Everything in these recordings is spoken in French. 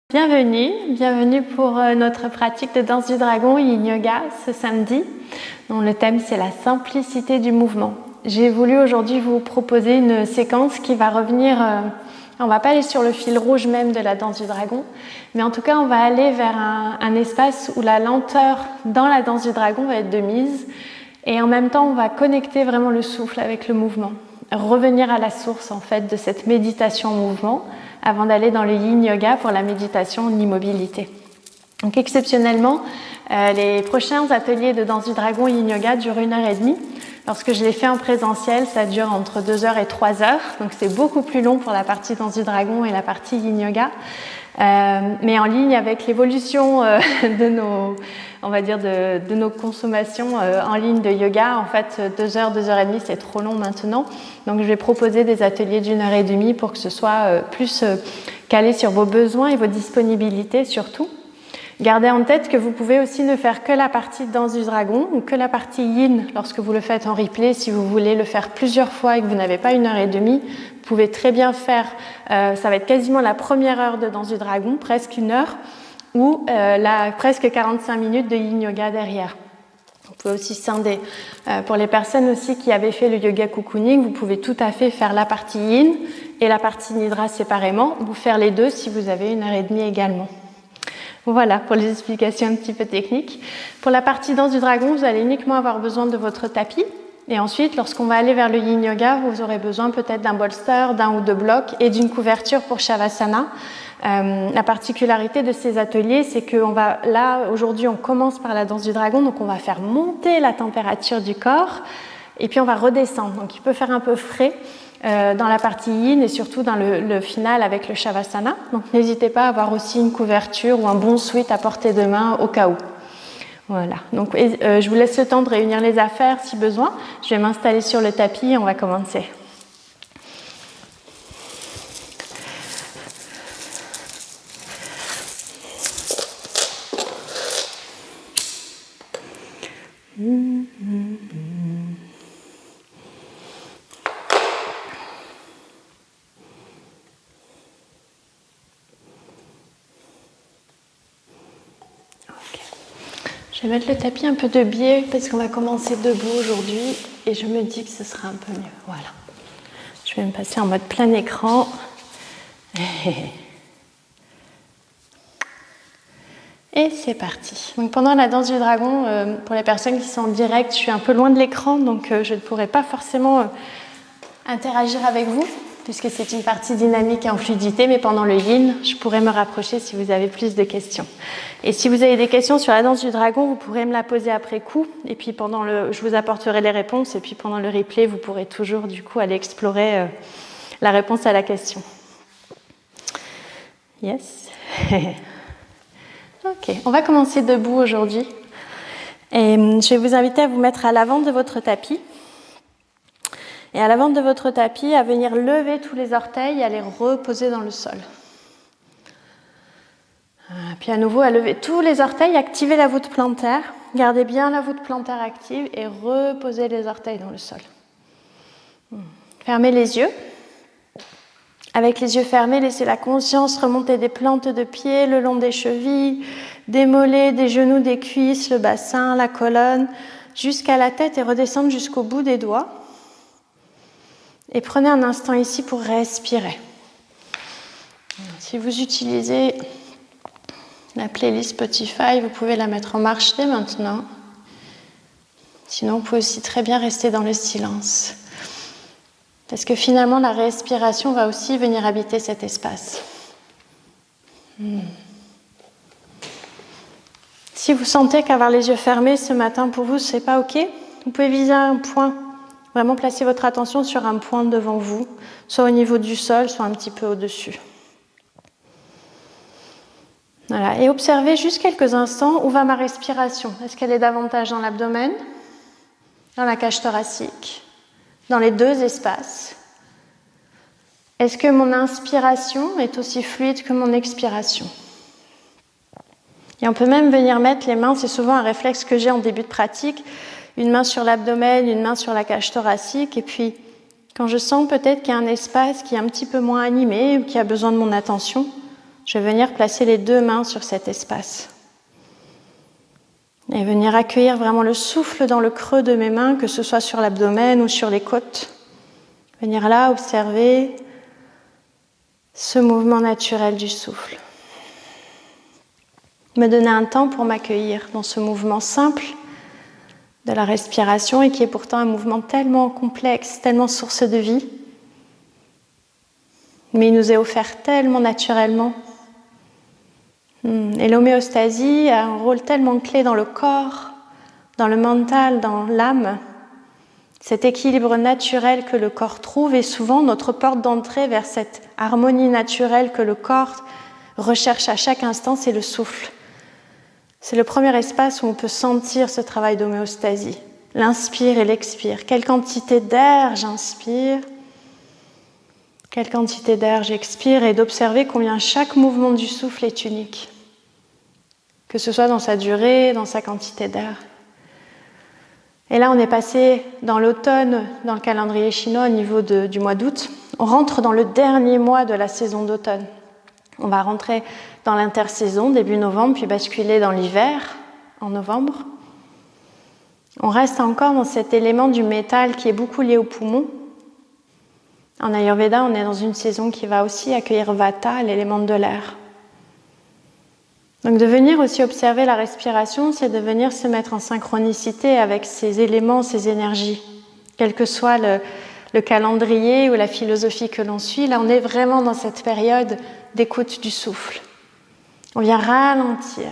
Bienvenue pour notre pratique de danse du dragon Yin Yoga ce samedi, dont le thème c'est la simplicité du mouvement. J'ai voulu aujourd'hui vous proposer une séquence qui va revenir, on va pas aller sur le fil rouge même de la danse du dragon, mais en tout cas on va aller vers un espace où la lenteur dans la danse du dragon va être de mise, et en même temps on va connecter vraiment le souffle avec le mouvement, revenir à la source en fait de cette méditation en mouvement, avant d'aller dans le Yin Yoga pour la méditation en immobilité. Donc exceptionnellement, les prochains ateliers de danse du dragon Yin Yoga durent 1h30. Lorsque je les fais en présentiel, ça dure entre 2h et 3h, donc c'est beaucoup plus long pour la partie danse du dragon et la partie Yin Yoga. Mais en ligne avec l'évolution de nos, on va dire de nos consommations en ligne de yoga, en fait 2h, 2h30 c'est trop long maintenant, donc je vais proposer des ateliers d'1h30 pour que ce soit plus calé sur vos besoins et vos disponibilités surtout. Gardez en tête que vous pouvez aussi ne faire que la partie danse du dragon ou que la partie yin lorsque vous le faites en replay. Si vous voulez le faire plusieurs fois et que vous n'avez pas 1h30, vous pouvez très bien faire, ça va être quasiment la première heure de danse du dragon, presque 1 heure, ou presque 45 minutes de yin yoga derrière. Vous pouvez aussi scinder. Pour les personnes aussi qui avaient fait le yoga cocooning, vous pouvez tout à fait faire la partie yin et la partie nidra séparément, ou faire les deux si vous avez 1h30 également. Voilà pour les explications un petit peu techniques. Pour la partie danse du dragon, vous allez uniquement avoir besoin de votre tapis. Et ensuite, lorsqu'on va aller vers le yin yoga, vous aurez besoin peut-être d'un bolster, d'un ou deux blocs et d'une couverture pour Shavasana. La particularité de ces ateliers, c'est que aujourd'hui, on commence par la danse du dragon, donc on va faire monter la température du corps et puis on va redescendre. Donc il peut faire un peu frais dans la partie yin et surtout dans le final avec le Shavasana. Donc n'hésitez pas à avoir aussi une couverture ou un bon sweat à portée de main au cas où. Voilà, donc je vous laisse le temps de réunir les affaires si besoin. Je vais m'installer sur le tapis et on va commencer. Je vais mettre le tapis un peu de biais parce qu'on va commencer debout aujourd'hui et je me dis que ce sera un peu mieux. Voilà. Je vais me passer en mode plein écran. Et c'est parti. Donc pendant la danse du dragon, pour les personnes qui sont en direct, je suis un peu loin de l'écran, donc je ne pourrai pas forcément interagir avec vous, puisque c'est une partie dynamique et en fluidité, mais pendant le yin, je pourrai me rapprocher si vous avez plus de questions. Et si vous avez des questions sur la danse du dragon, vous pourrez me la poser après coup, et puis je vous apporterai les réponses, et puis pendant le replay, vous pourrez toujours du coup aller explorer la réponse à la question. Yes. Ok, on va commencer debout aujourd'hui. Et je vais vous inviter à vous mettre à l'avant de votre tapis. Et à l'avant de votre tapis, à venir lever tous les orteils et à les reposer dans le sol. Puis à nouveau, à lever tous les orteils, activez la voûte plantaire. Gardez bien la voûte plantaire active et reposez les orteils dans le sol. Fermez les yeux. Avec les yeux fermés, laissez la conscience remonter des plantes de pied le long des chevilles, des mollets, des genoux, des cuisses, le bassin, la colonne, jusqu'à la tête et redescendre jusqu'au bout des doigts. Et prenez un instant ici pour respirer. Si vous utilisez la playlist Spotify, vous pouvez la mettre en marche dès maintenant. Sinon, vous pouvez aussi très bien rester dans le silence. Parce que finalement, la respiration va aussi venir habiter cet espace. Si vous sentez qu'avoir les yeux fermés ce matin pour vous, c'est pas OK, vous pouvez viser un point. Vraiment placer votre attention sur un point devant vous, soit au niveau du sol, soit un petit peu au-dessus. Voilà. Et observez juste quelques instants où va ma respiration. Est-ce qu'elle est davantage dans l'abdomen, dans la cage thoracique, dans les deux espaces? Est-ce que mon inspiration est aussi fluide que mon expiration? Et on peut même venir mettre les mains, c'est souvent un réflexe que j'ai en début de pratique, une main sur l'abdomen, une main sur la cage thoracique, et puis quand je sens peut-être qu'il y a un espace qui est un petit peu moins animé ou qui a besoin de mon attention, je vais venir placer les 2 mains sur cet espace. Et venir accueillir vraiment le souffle dans le creux de mes mains, que ce soit sur l'abdomen ou sur les côtes. Venir là observer ce mouvement naturel du souffle. Me donner un temps pour m'accueillir dans ce mouvement simple de la respiration et qui est pourtant un mouvement tellement complexe, tellement source de vie. Mais il nous est offert tellement naturellement. Et l'homéostasie a un rôle tellement clé dans le corps, dans le mental, dans l'âme. Cet équilibre naturel que le corps trouve est souvent notre porte d'entrée vers cette harmonie naturelle que le corps recherche à chaque instant, c'est le souffle. C'est le premier espace où on peut sentir ce travail d'homéostasie. L'inspire et l'expire. Quelle quantité d'air j'inspire, quelle quantité d'air j'expire, et d'observer combien chaque mouvement du souffle est unique. Que ce soit dans sa durée, dans sa quantité d'air. Et là, on est passé dans l'automne, dans le calendrier chinois, au niveau du mois d'août. On rentre dans le dernier mois de la saison d'automne. On va rentrer dans l'intersaison, début novembre, puis basculer dans l'hiver, en novembre. On reste encore dans cet élément du métal qui est beaucoup lié aux poumons. En Ayurveda, on est dans une saison qui va aussi accueillir Vata, l'élément de l'air. Donc de venir aussi observer la respiration, c'est de venir se mettre en synchronicité avec ces éléments, ces énergies. Quel que soit le calendrier ou la philosophie que l'on suit, là on est vraiment dans cette période d'écoute du souffle. On vient ralentir,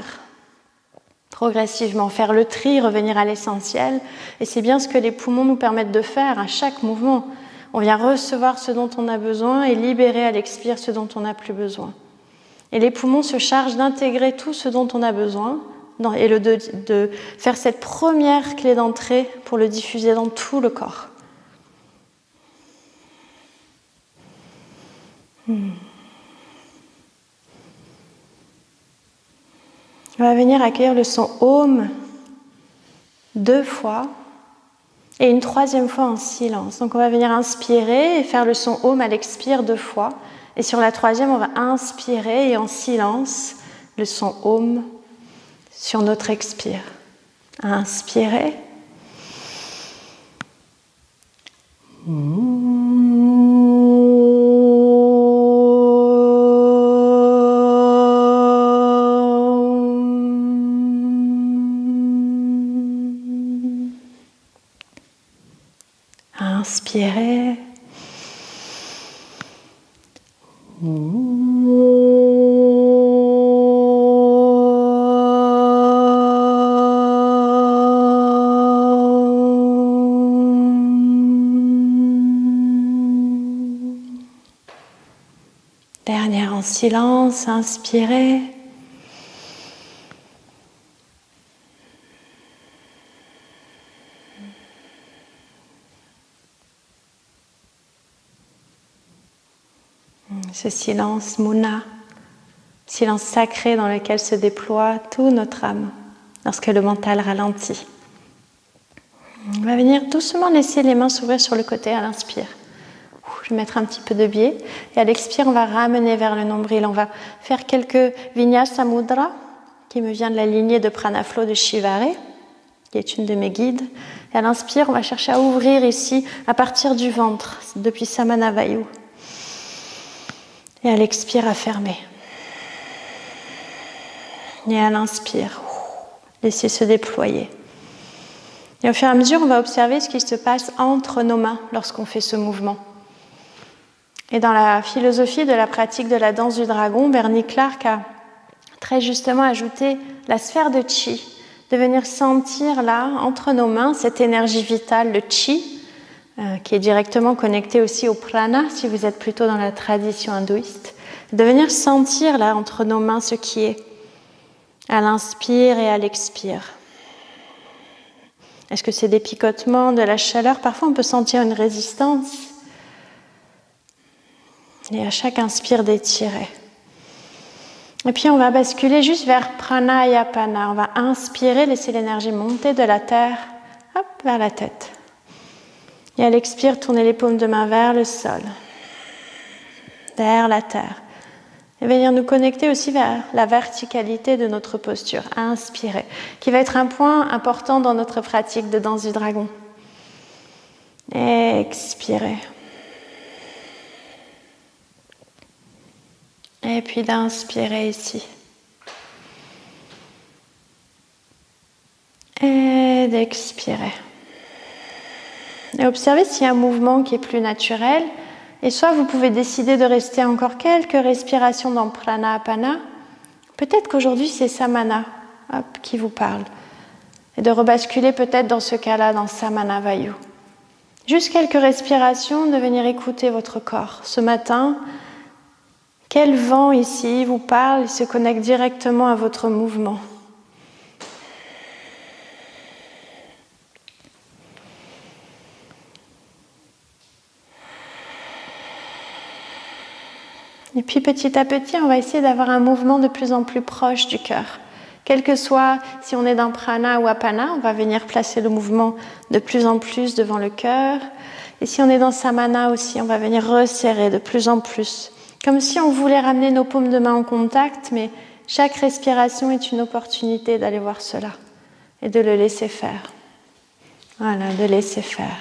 progressivement, faire le tri, revenir à l'essentiel. Et c'est bien ce que les poumons nous permettent de faire à chaque mouvement. On vient recevoir ce dont on a besoin et libérer à l'expire ce dont on n'a plus besoin. Et les poumons se chargent d'intégrer tout ce dont on a besoin et de faire cette première clé d'entrée pour le diffuser dans tout le corps. On va venir accueillir le son Om 2 fois et une 3e fois en silence. Donc on va venir inspirer et faire le son Om à l'expire 2 fois. Et sur la 3e, on va inspirer et en silence le son Om sur notre expire. Inspirez. Inspirez. Dernière en silence, inspirez. Ce silence Muna, silence sacré dans lequel se déploie toute notre âme lorsque le mental ralentit. On va venir doucement laisser les mains s'ouvrir sur le côté à l'inspire. Je vais mettre un petit peu de biais et à l'expire on va ramener vers le nombril. On va faire quelques Vinyasa Mudra qui me vient de la lignée de Pranaflo de Shivare, qui est une de mes guides. Et à l'inspire on va chercher à ouvrir ici à partir du ventre depuis Samanavayu. Et à l'expire, à fermer. Et à l'inspire, laisser se déployer. Et au fur et à mesure, on va observer ce qui se passe entre nos mains lorsqu'on fait ce mouvement. Et dans la philosophie de la pratique de la danse du dragon, Bernie Clark a très justement ajouté la sphère de chi, de venir sentir là, entre nos mains, cette énergie vitale, le chi, qui est directement connecté aussi au prana, si vous êtes plutôt dans la tradition hindouiste, de venir sentir là entre nos mains ce qui est à l'inspire et à l'expire. Est-ce que c'est des picotements, de la chaleur? Parfois on peut sentir une résistance. Et à chaque inspire d'étirer. Et puis on va basculer juste vers pranayapana. On va inspirer, laisser l'énergie monter de la terre vers la tête. Et à l'expire, tournez les paumes de main vers le sol, vers la terre. Et venir nous connecter aussi vers la verticalité de notre posture. Inspirer, qui va être un point important dans notre pratique de danse du dragon. Expirer. Et puis d'inspirer ici. Et d'expirer. Et observez s'il y a un mouvement qui est plus naturel. Et soit vous pouvez décider de rester encore quelques respirations dans Pranapana. Peut-être qu'aujourd'hui c'est Samana qui vous parle. Et de rebasculer peut-être dans ce cas-là, dans Samana Vayu. Juste quelques respirations, de venir écouter votre corps. Ce matin, quel vent ici vous parle et se connecte directement à votre mouvement. Et puis petit à petit, on va essayer d'avoir un mouvement de plus en plus proche du cœur. Quel que soit, si on est dans Prana ou Apana, on va venir placer le mouvement de plus en plus devant le cœur. Et si on est dans Samana aussi, on va venir resserrer de plus en plus. Comme si on voulait ramener nos paumes de main en contact, mais chaque respiration est une opportunité d'aller voir cela et de le laisser faire. Voilà, de laisser faire.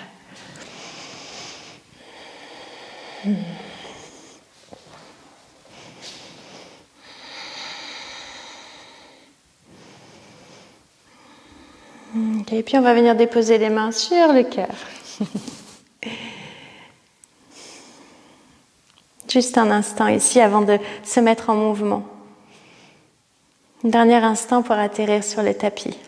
Okay, et puis on va venir déposer les mains sur le cœur. Juste un instant ici avant de se mettre en mouvement. Un dernier instant pour atterrir sur le tapis.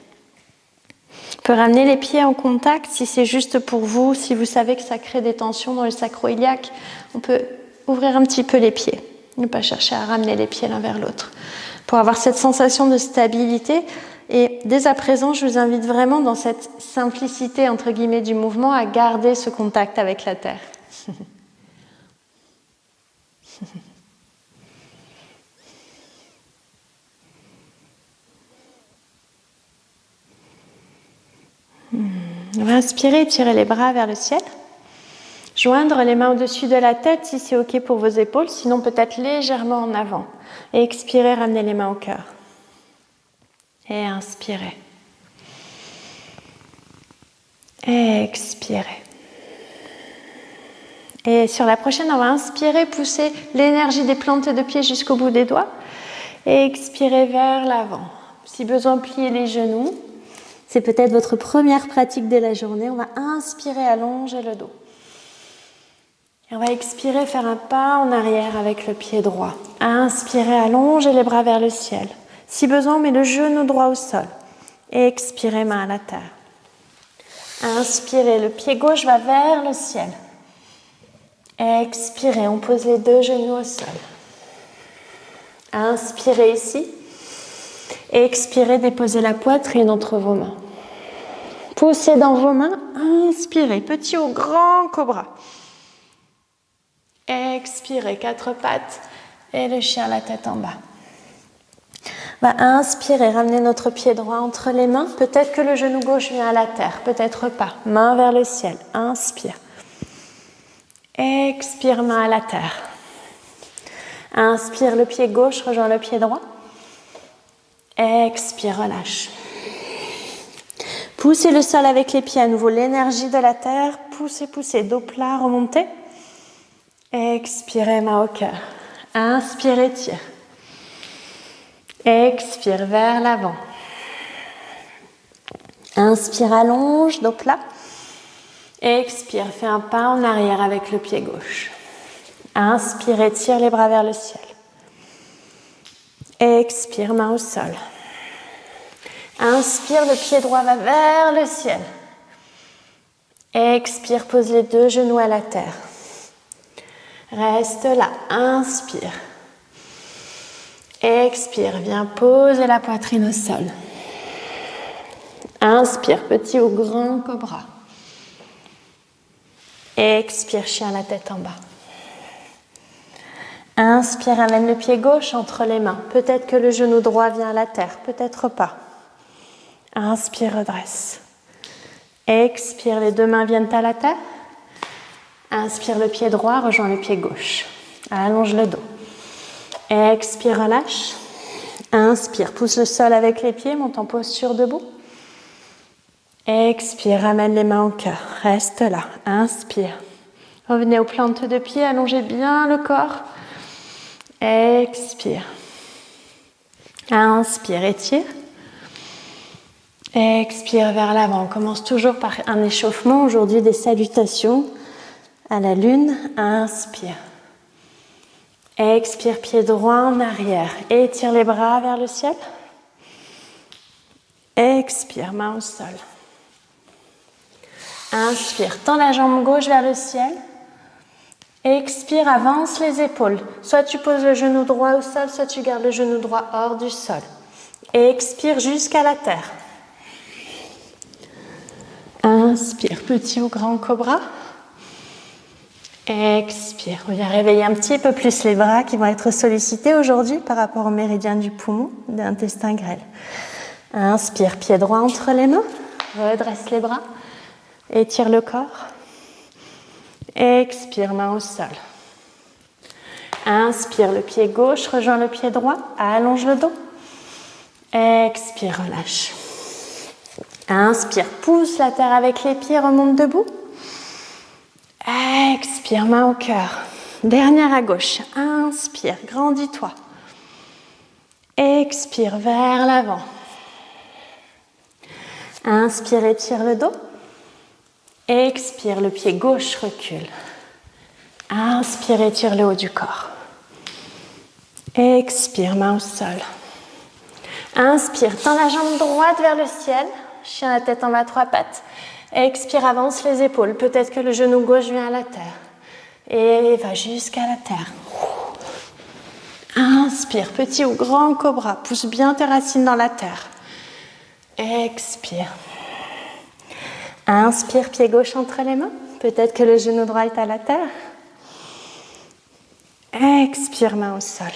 On peut ramener les pieds en contact si c'est juste pour vous, si vous savez que ça crée des tensions dans le sacro-iliaque. On peut ouvrir un petit peu les pieds, ne pas chercher à ramener les pieds l'un vers l'autre. Pour avoir cette sensation de stabilité. Et dès à présent, je vous invite vraiment dans cette simplicité, entre guillemets, du mouvement, à garder ce contact avec la terre. On va inspirer et tirer les bras vers le ciel. Joindre les mains au-dessus de la tête si c'est OK pour vos épaules, sinon peut-être légèrement en avant. Et expirer, ramener les mains au cœur. Et inspirer. Expirer. Et sur la prochaine, on va inspirer, pousser l'énergie des plantes de pied jusqu'au bout des doigts. Et expirer vers l'avant. Si besoin, plier les genoux. C'est peut-être votre première pratique de la journée. On va inspirer, allonger le dos. Et on va expirer, faire un pas en arrière avec le pied droit. Inspirer, allonger les bras vers le ciel. Si besoin, on met le genou droit au sol. Et expirez, main à la terre. Inspirez, le pied gauche va vers le ciel. Expirez, on pose les deux genoux au sol. Inspirez ici. Expirez, déposez la poitrine entre vos mains. Poussez dans vos mains. Inspirez, petit ou grand cobra. Expirez, quatre pattes. Et le chien, la tête en bas. On va inspirer, ramener notre pied droit entre les mains. Peut-être que le genou gauche vient à la terre, peut-être pas. Main vers le ciel. Inspire. Expire, main à la terre. Inspire, le pied gauche rejoint le pied droit. Expire, relâche. Poussez le sol avec les pieds à nouveau, l'énergie de la terre. Poussez, poussez, dos plat, remontez. Expirez, main au cœur. Inspire, étire. Expire vers l'avant. Inspire, allonge, dos plat. Expire, fais un pas en arrière avec le pied gauche. Inspire, étire les bras vers le ciel. Expire, main au sol. Inspire, le pied droit va vers le ciel. Expire, pose les deux genoux à la terre. Reste là, inspire. Expire, viens poser la poitrine au sol. Inspire, petit ou grand cobra. Expire, chien, la tête en bas. Inspire, amène le pied gauche entre les mains. Peut-être que le genou droit vient à la terre, peut-être pas. Inspire, redresse. Expire, les deux mains viennent à la terre. Inspire, le pied droit rejoint le pied gauche. Allonge le dos. Expire, relâche. Inspire, pousse le sol avec les pieds, monte en posture debout. Expire, ramène les mains au cœur. Reste là. Inspire. Revenez aux plantes de pied, allongez bien le corps. Expire. Inspire, étire. Expire vers l'avant. On commence toujours par un échauffement. Aujourd'hui, des salutations à la lune. Inspire. Expire, pied droit en arrière. Étire les bras vers le ciel. Expire, main au sol. Inspire, tends la jambe gauche vers le ciel. Expire, avance les épaules. Soit tu poses le genou droit au sol, soit tu gardes le genou droit hors du sol. Expire jusqu'à la terre. Inspire, petit ou grand cobra. Expire, on vient réveiller un petit peu plus les bras qui vont être sollicités aujourd'hui par rapport au méridien du poumon, de l'intestin grêle. Inspire, pied droit entre les mains. Redresse les bras. Étire le corps. Expire, main au sol. Inspire, le pied gauche rejoint le pied droit. Allonge le dos. Expire, relâche. Inspire, pousse la terre avec les pieds, remonte debout. Expire, main au cœur. Dernière à gauche. Inspire, grandis-toi. Expire vers l'avant. Inspire, étire le dos. Expire, le pied gauche recule. Inspire, étire le haut du corps. Expire, main au sol. Inspire, tends la jambe droite vers le ciel. Chien la tête en bas, trois pattes. Expire, avance les épaules. Peut-être que le genou gauche vient à la terre. Et va jusqu'à la terre. Inspire, petit ou grand cobra. Pousse bien tes racines dans la terre. Expire. Inspire, pied gauche entre les mains. Peut-être que le genou droit est à la terre. Expire, main au sol.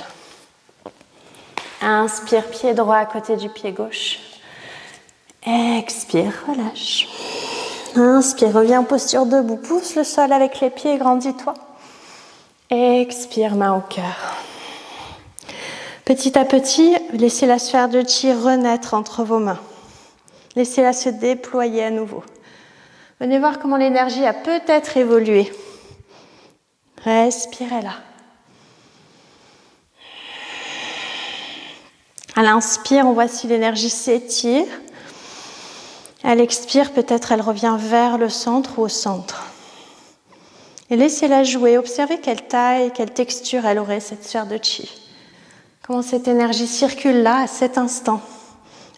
Inspire, pied droit à côté du pied gauche. Expire, relâche. Inspire, reviens en posture debout. Pousse le sol avec les pieds, grandis-toi. Expire, main au cœur. Petit à petit, laissez la sphère de chi renaître entre vos mains. Laissez-la se déployer à nouveau. Venez voir comment l'énergie a peut-être évolué. Respirez là. À l'inspire, on voit si l'énergie s'étire. À l'expire, peut-être elle revient vers le centre ou au centre. Et laissez-la jouer. Observez quelle taille, quelle texture elle aurait, cette sphère de chi. Comment cette énergie circule là, à cet instant,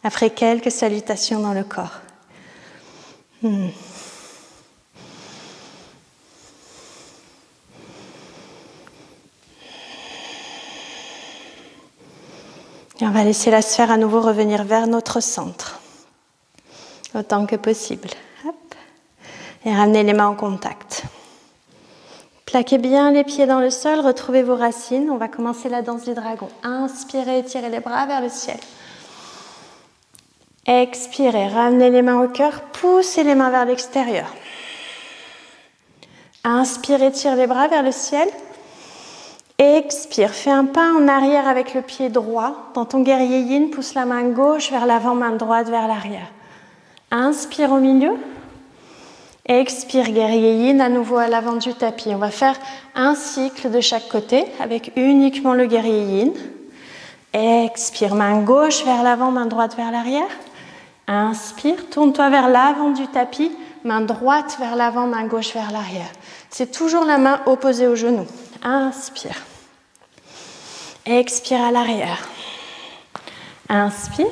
après quelques salutations dans le corps. Et on va laisser la sphère à nouveau revenir vers notre centre, autant que possible. Hop. Et ramenez les mains en contact. Plaquez bien les pieds dans le sol, retrouvez vos racines. On va commencer la danse du dragon. Inspirez, étirez les bras vers le ciel. Expirez, ramenez les mains au cœur, poussez les mains vers l'extérieur. Inspire, étire les bras vers le ciel. Expire, fais un pas en arrière avec le pied droit. Dans ton guerrier yin, pousse la main gauche vers l'avant, main droite vers l'arrière. Inspire au milieu. Expire, guerrier yin, à nouveau à l'avant du tapis. On va faire un cycle de chaque côté avec uniquement le guerrier yin. Expire, main gauche vers l'avant, main droite vers l'arrière. Inspire, tourne-toi vers l'avant du tapis, main droite vers l'avant, main gauche vers l'arrière. C'est toujours la main opposée au genou. Inspire. Expire à l'arrière. Inspire.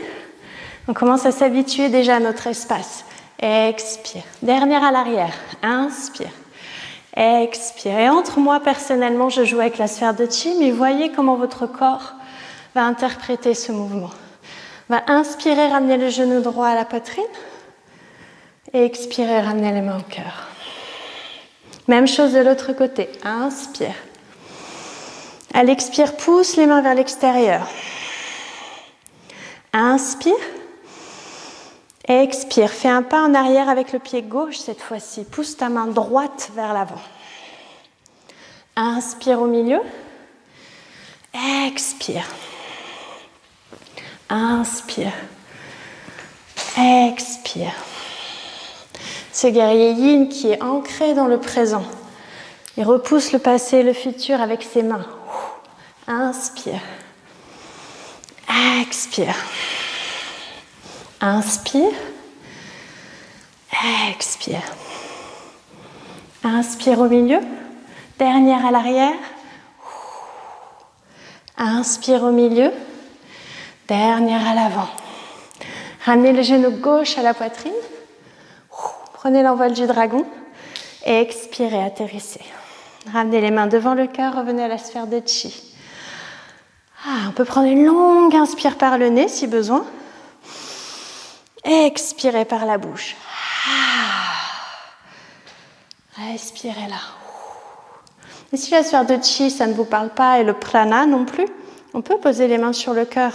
On commence à s'habituer déjà à notre espace. Expire. Dernière à l'arrière. Inspire. Expire. Et entre moi, personnellement, je joue avec la sphère de chi, mais voyez comment votre corps va interpréter ce mouvement. On va inspirer, ramener le genou droit à la poitrine. Et expirer, ramener les mains au cœur. Même chose de l'autre côté. Inspire. À l'expire, pousse les mains vers l'extérieur. Inspire. Expire. Fais un pas en arrière avec le pied gauche cette fois-ci. Pousse ta main droite vers l'avant. Inspire au milieu. Expire. Inspire. Expire. Ce guerrier yin qui est ancré dans le présent. Il repousse le passé et le futur avec ses mains. Inspire. Expire. Inspire. Expire. Inspire au milieu. Dernière à l'arrière. Inspire au milieu. Dernière à l'avant. Ramenez le genou gauche à la poitrine. Prenez l'envol du dragon. Et expirez, atterrissez. Ramenez les mains devant le cœur, revenez à la sphère de chi. On peut prendre une longue inspire par le nez si besoin. Expirez par la bouche. Respirez là. Et si la sphère de chi, ça ne vous parle pas, et le prana non plus, on peut poser les mains sur le cœur.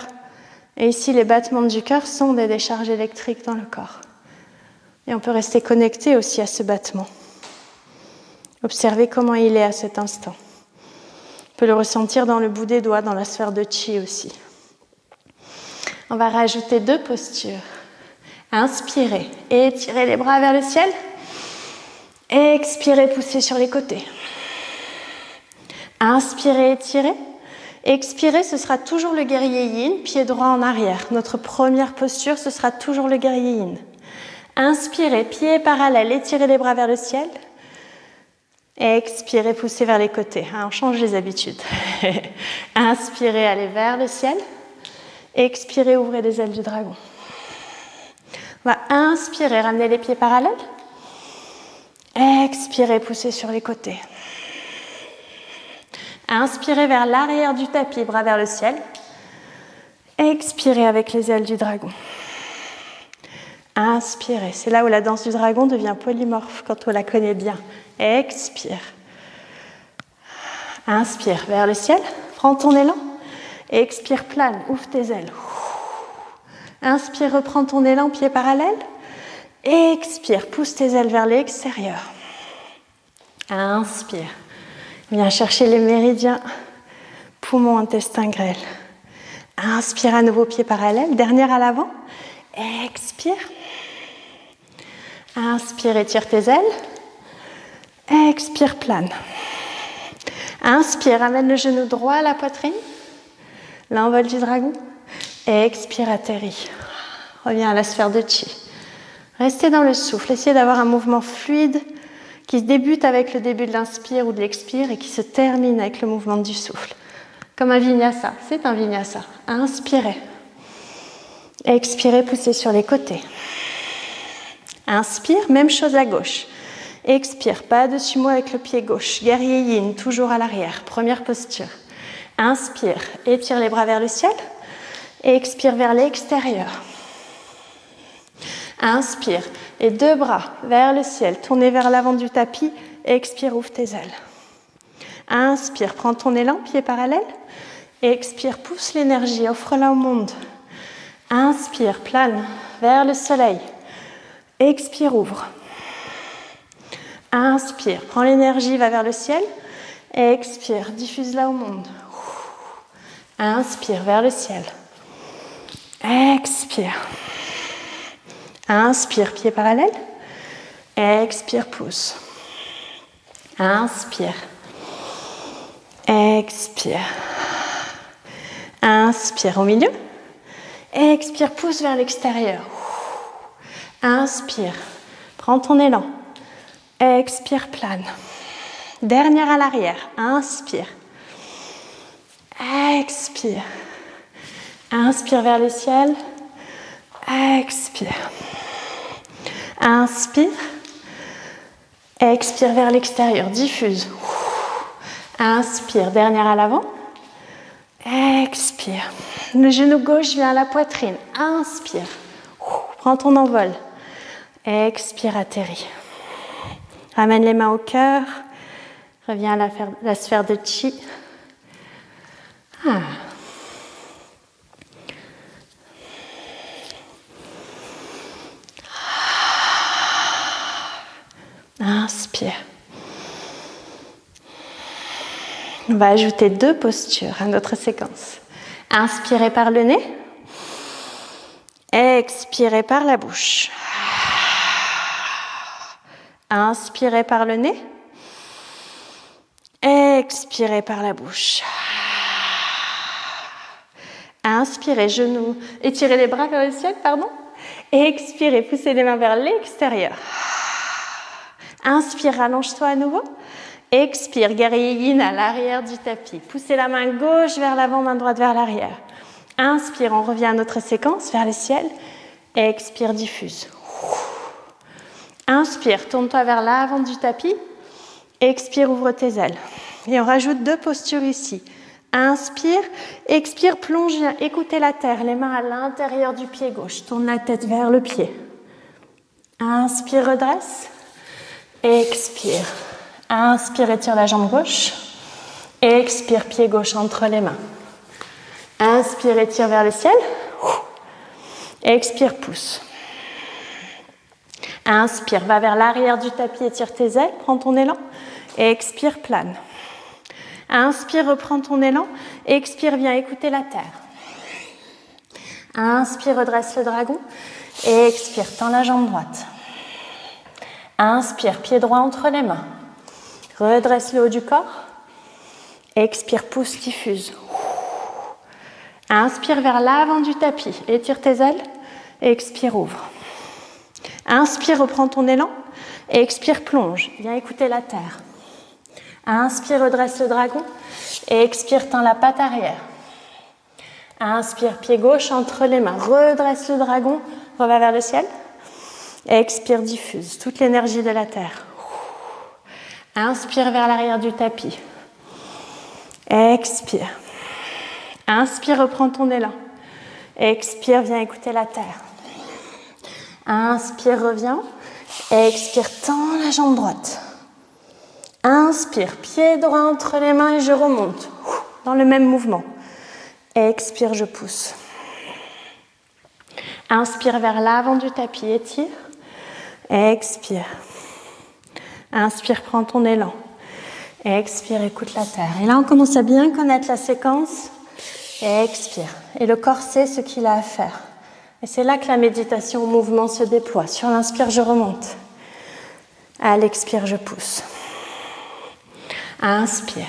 Et ici, les battements du cœur sont des décharges électriques dans le corps. Et on peut rester connecté aussi à ce battement. Observez comment il est à cet instant. On peut le ressentir dans le bout des doigts, dans la sphère de chi aussi. On va rajouter 2 postures. Inspirez, étirez les bras vers le ciel. Expirez, poussez sur les côtés. Inspirez, étirez. Expirez, ce sera toujours le guerrier yin, pied droit en arrière. Notre première posture, ce sera toujours le guerrier yin. Inspirez, pied parallèle, étirez les bras vers le ciel. Expirez, poussez vers les côtés. On change les habitudes. Inspirez, allez vers le ciel. Expirez, ouvrez les ailes du dragon. On va inspirer, ramener les pieds parallèles. Expirez, poussez sur les côtés. Inspirez vers l'arrière du tapis, bras vers le ciel. Expirez avec les ailes du dragon. Inspirez. C'est là où la danse du dragon devient polymorphe quand on la connaît bien. Expire. Inspire vers le ciel. Prends ton élan. Expire, plane. Ouvre tes ailes. Inspire, reprends ton élan, pied parallèle. Expire, pousse tes ailes vers l'extérieur. Inspire. Viens chercher les méridiens. Poumon, intestin grêle. Inspire à nouveau, pied parallèle. Dernière à l'avant. Expire. Inspire, étire tes ailes. Expire, plane. Inspire, amène le genou droit à la poitrine. L'envol du dragon. Expire, atterris. Reviens à la sphère de chi. Restez dans le souffle. Essayez d'avoir un mouvement fluide qui débute avec le début de l'inspire ou de l'expire et qui se termine avec le mouvement du souffle. Comme un vinyasa. C'est un vinyasa. Inspirez. Expirez, poussez sur les côtés. Inspire, même chose à gauche. Expire, pas de sumo avec le pied gauche. Guerrier yin, toujours à l'arrière. Première posture. Inspire, étire les bras vers le ciel. Expire vers l'extérieur. Inspire, et 2 bras vers le ciel. Tournez vers l'avant du tapis. Expire, ouvre tes ailes. Inspire, prends ton élan, pied parallèle. Expire, pousse l'énergie, offre-la au monde. Inspire, plane vers le soleil. Expire, ouvre. Inspire, prends l'énergie, va vers le ciel. Expire, diffuse-la au monde. Inspire, vers le ciel. Expire. Inspire, pied parallèle. Expire, pousse. Inspire. Expire. Inspire au milieu. Expire, pousse vers l'extérieur. Inspire. Prends ton élan. Expire, plane. Dernière à l'arrière. Inspire. Expire. Inspire vers le ciel. Expire. Inspire. Expire vers l'extérieur. Diffuse. Inspire. Dernière à l'avant. Expire. Le genou gauche vient à la poitrine. Inspire. Prends ton envol. Expire, atterris. Ramène les mains au cœur. Reviens à la sphère de chi. Inspire. On va ajouter 2 postures à notre séquence. Inspirez par le nez. Expirez par la bouche. Inspirez par le nez. Expirez par la bouche. Inspirez, genoux, étirez les bras vers le ciel, pardon. Expirez, poussez les mains vers l'extérieur. Inspire, rallonge-toi à nouveau. Expire, guerrier yin à l'arrière du tapis. Poussez la main gauche vers l'avant, main droite vers l'arrière. Inspire, on revient à notre séquence vers le ciel. Expire, diffuse. Inspire, tourne-toi vers l'avant du tapis. Expire, ouvre tes ailes. Et on rajoute 2 postures ici. Inspire, expire, plonge, viens écouter la terre. Les mains à l'intérieur du pied gauche. Tourne la tête vers le pied. Inspire, redresse. Expire. Inspire, étire la jambe gauche. Expire, pied gauche entre les mains. Inspire, étire vers le ciel. Expire, pousse. Inspire, va vers l'arrière du tapis, étire tes ailes, prends ton élan. Expire, plane. Inspire, reprends ton élan. Expire, viens écouter la terre. Inspire, redresse le dragon. Expire, tends la jambe droite. Inspire, pied droit entre les mains. Redresse le haut du corps. Expire, pousse, diffuse. Inspire vers l'avant du tapis. Étire tes ailes. Expire, ouvre. Inspire, reprends ton élan. Expire, plonge. Viens écouter la terre. Inspire, redresse le dragon. Expire, tends la patte arrière. Inspire, pied gauche entre les mains. Redresse le dragon. Reviens vers le ciel. Expire, diffuse toute l'énergie de la terre. Inspire vers l'arrière du tapis. Expire. Inspire, reprends ton élan. Expire, viens écouter la terre. Inspire, reviens. Expire, tends la jambe droite. Inspire, pied droit entre les mains et je remonte. Dans le même mouvement. Expire, je pousse. Inspire vers l'avant du tapis, étire. Expire. Inspire, prends ton élan. Expire, écoute la terre. Et là, on commence à bien connaître la séquence. Expire. Et le corps sait ce qu'il a à faire. Et c'est là que la méditation au mouvement se déploie. Sur l'inspire, je remonte. À l'expire, je pousse. Inspire.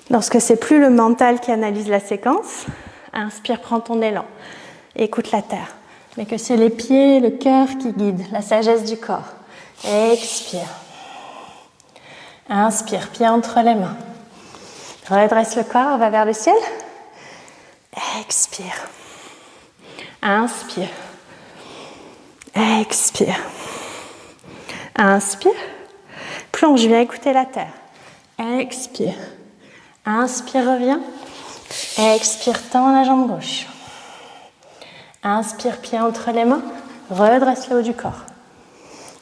Lorsque c'est plus le mental qui analyse la séquence, inspire, prends ton élan. Écoute la terre. Mais que c'est les pieds, le cœur qui guident, la sagesse du corps. Expire. Inspire, pied entre les mains. Redresse le corps, va vers le ciel. Expire. Inspire. Expire. Inspire. Plonge, viens écouter la terre. Expire. Inspire, reviens. Expire, tends la jambe gauche. Inspire, pied entre les mains. Redresse le haut du corps.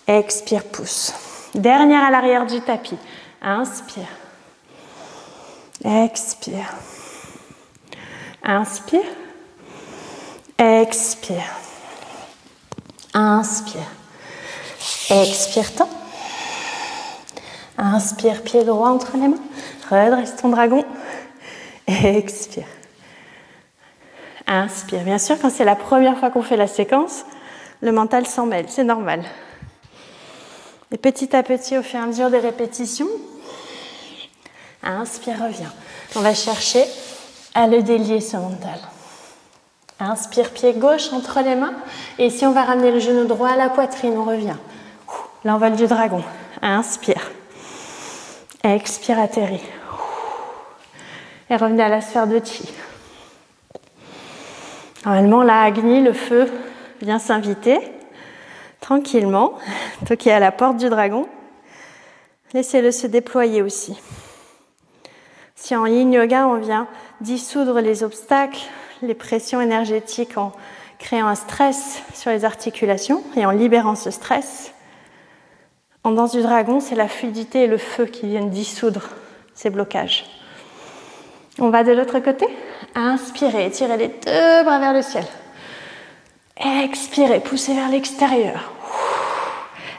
Expire, pousse. Dernière à l'arrière du tapis. Inspire. Expire. Inspire. Expire. Inspire. Expire, tends. Inspire, pied droit entre les mains. Redresse ton dragon. Expire. Inspire. Bien sûr, quand c'est la première fois qu'on fait la séquence, le mental s'en mêle, c'est normal. Et petit à petit, au fur et à mesure des répétitions, inspire, reviens. On va chercher à le délier, ce mental. Inspire, pied gauche entre les mains. Et ici, on va ramener le genou droit à la poitrine, on revient. L'envol du dragon. Inspire. Expire, atterris. Et revenez à la sphère de Chi. Normalement, là, Agni, le feu, vient s'inviter tranquillement, toquer à la porte du dragon. Laissez-le se déployer aussi. Si en yin yoga, on vient dissoudre les obstacles, les pressions énergétiques en créant un stress sur les articulations et en libérant ce stress, en danse du dragon, c'est la fluidité et le feu qui viennent dissoudre ces blocages. On va de l'autre côté. Inspirez, étirez les 2 bras vers le ciel. Expirez, poussez vers l'extérieur.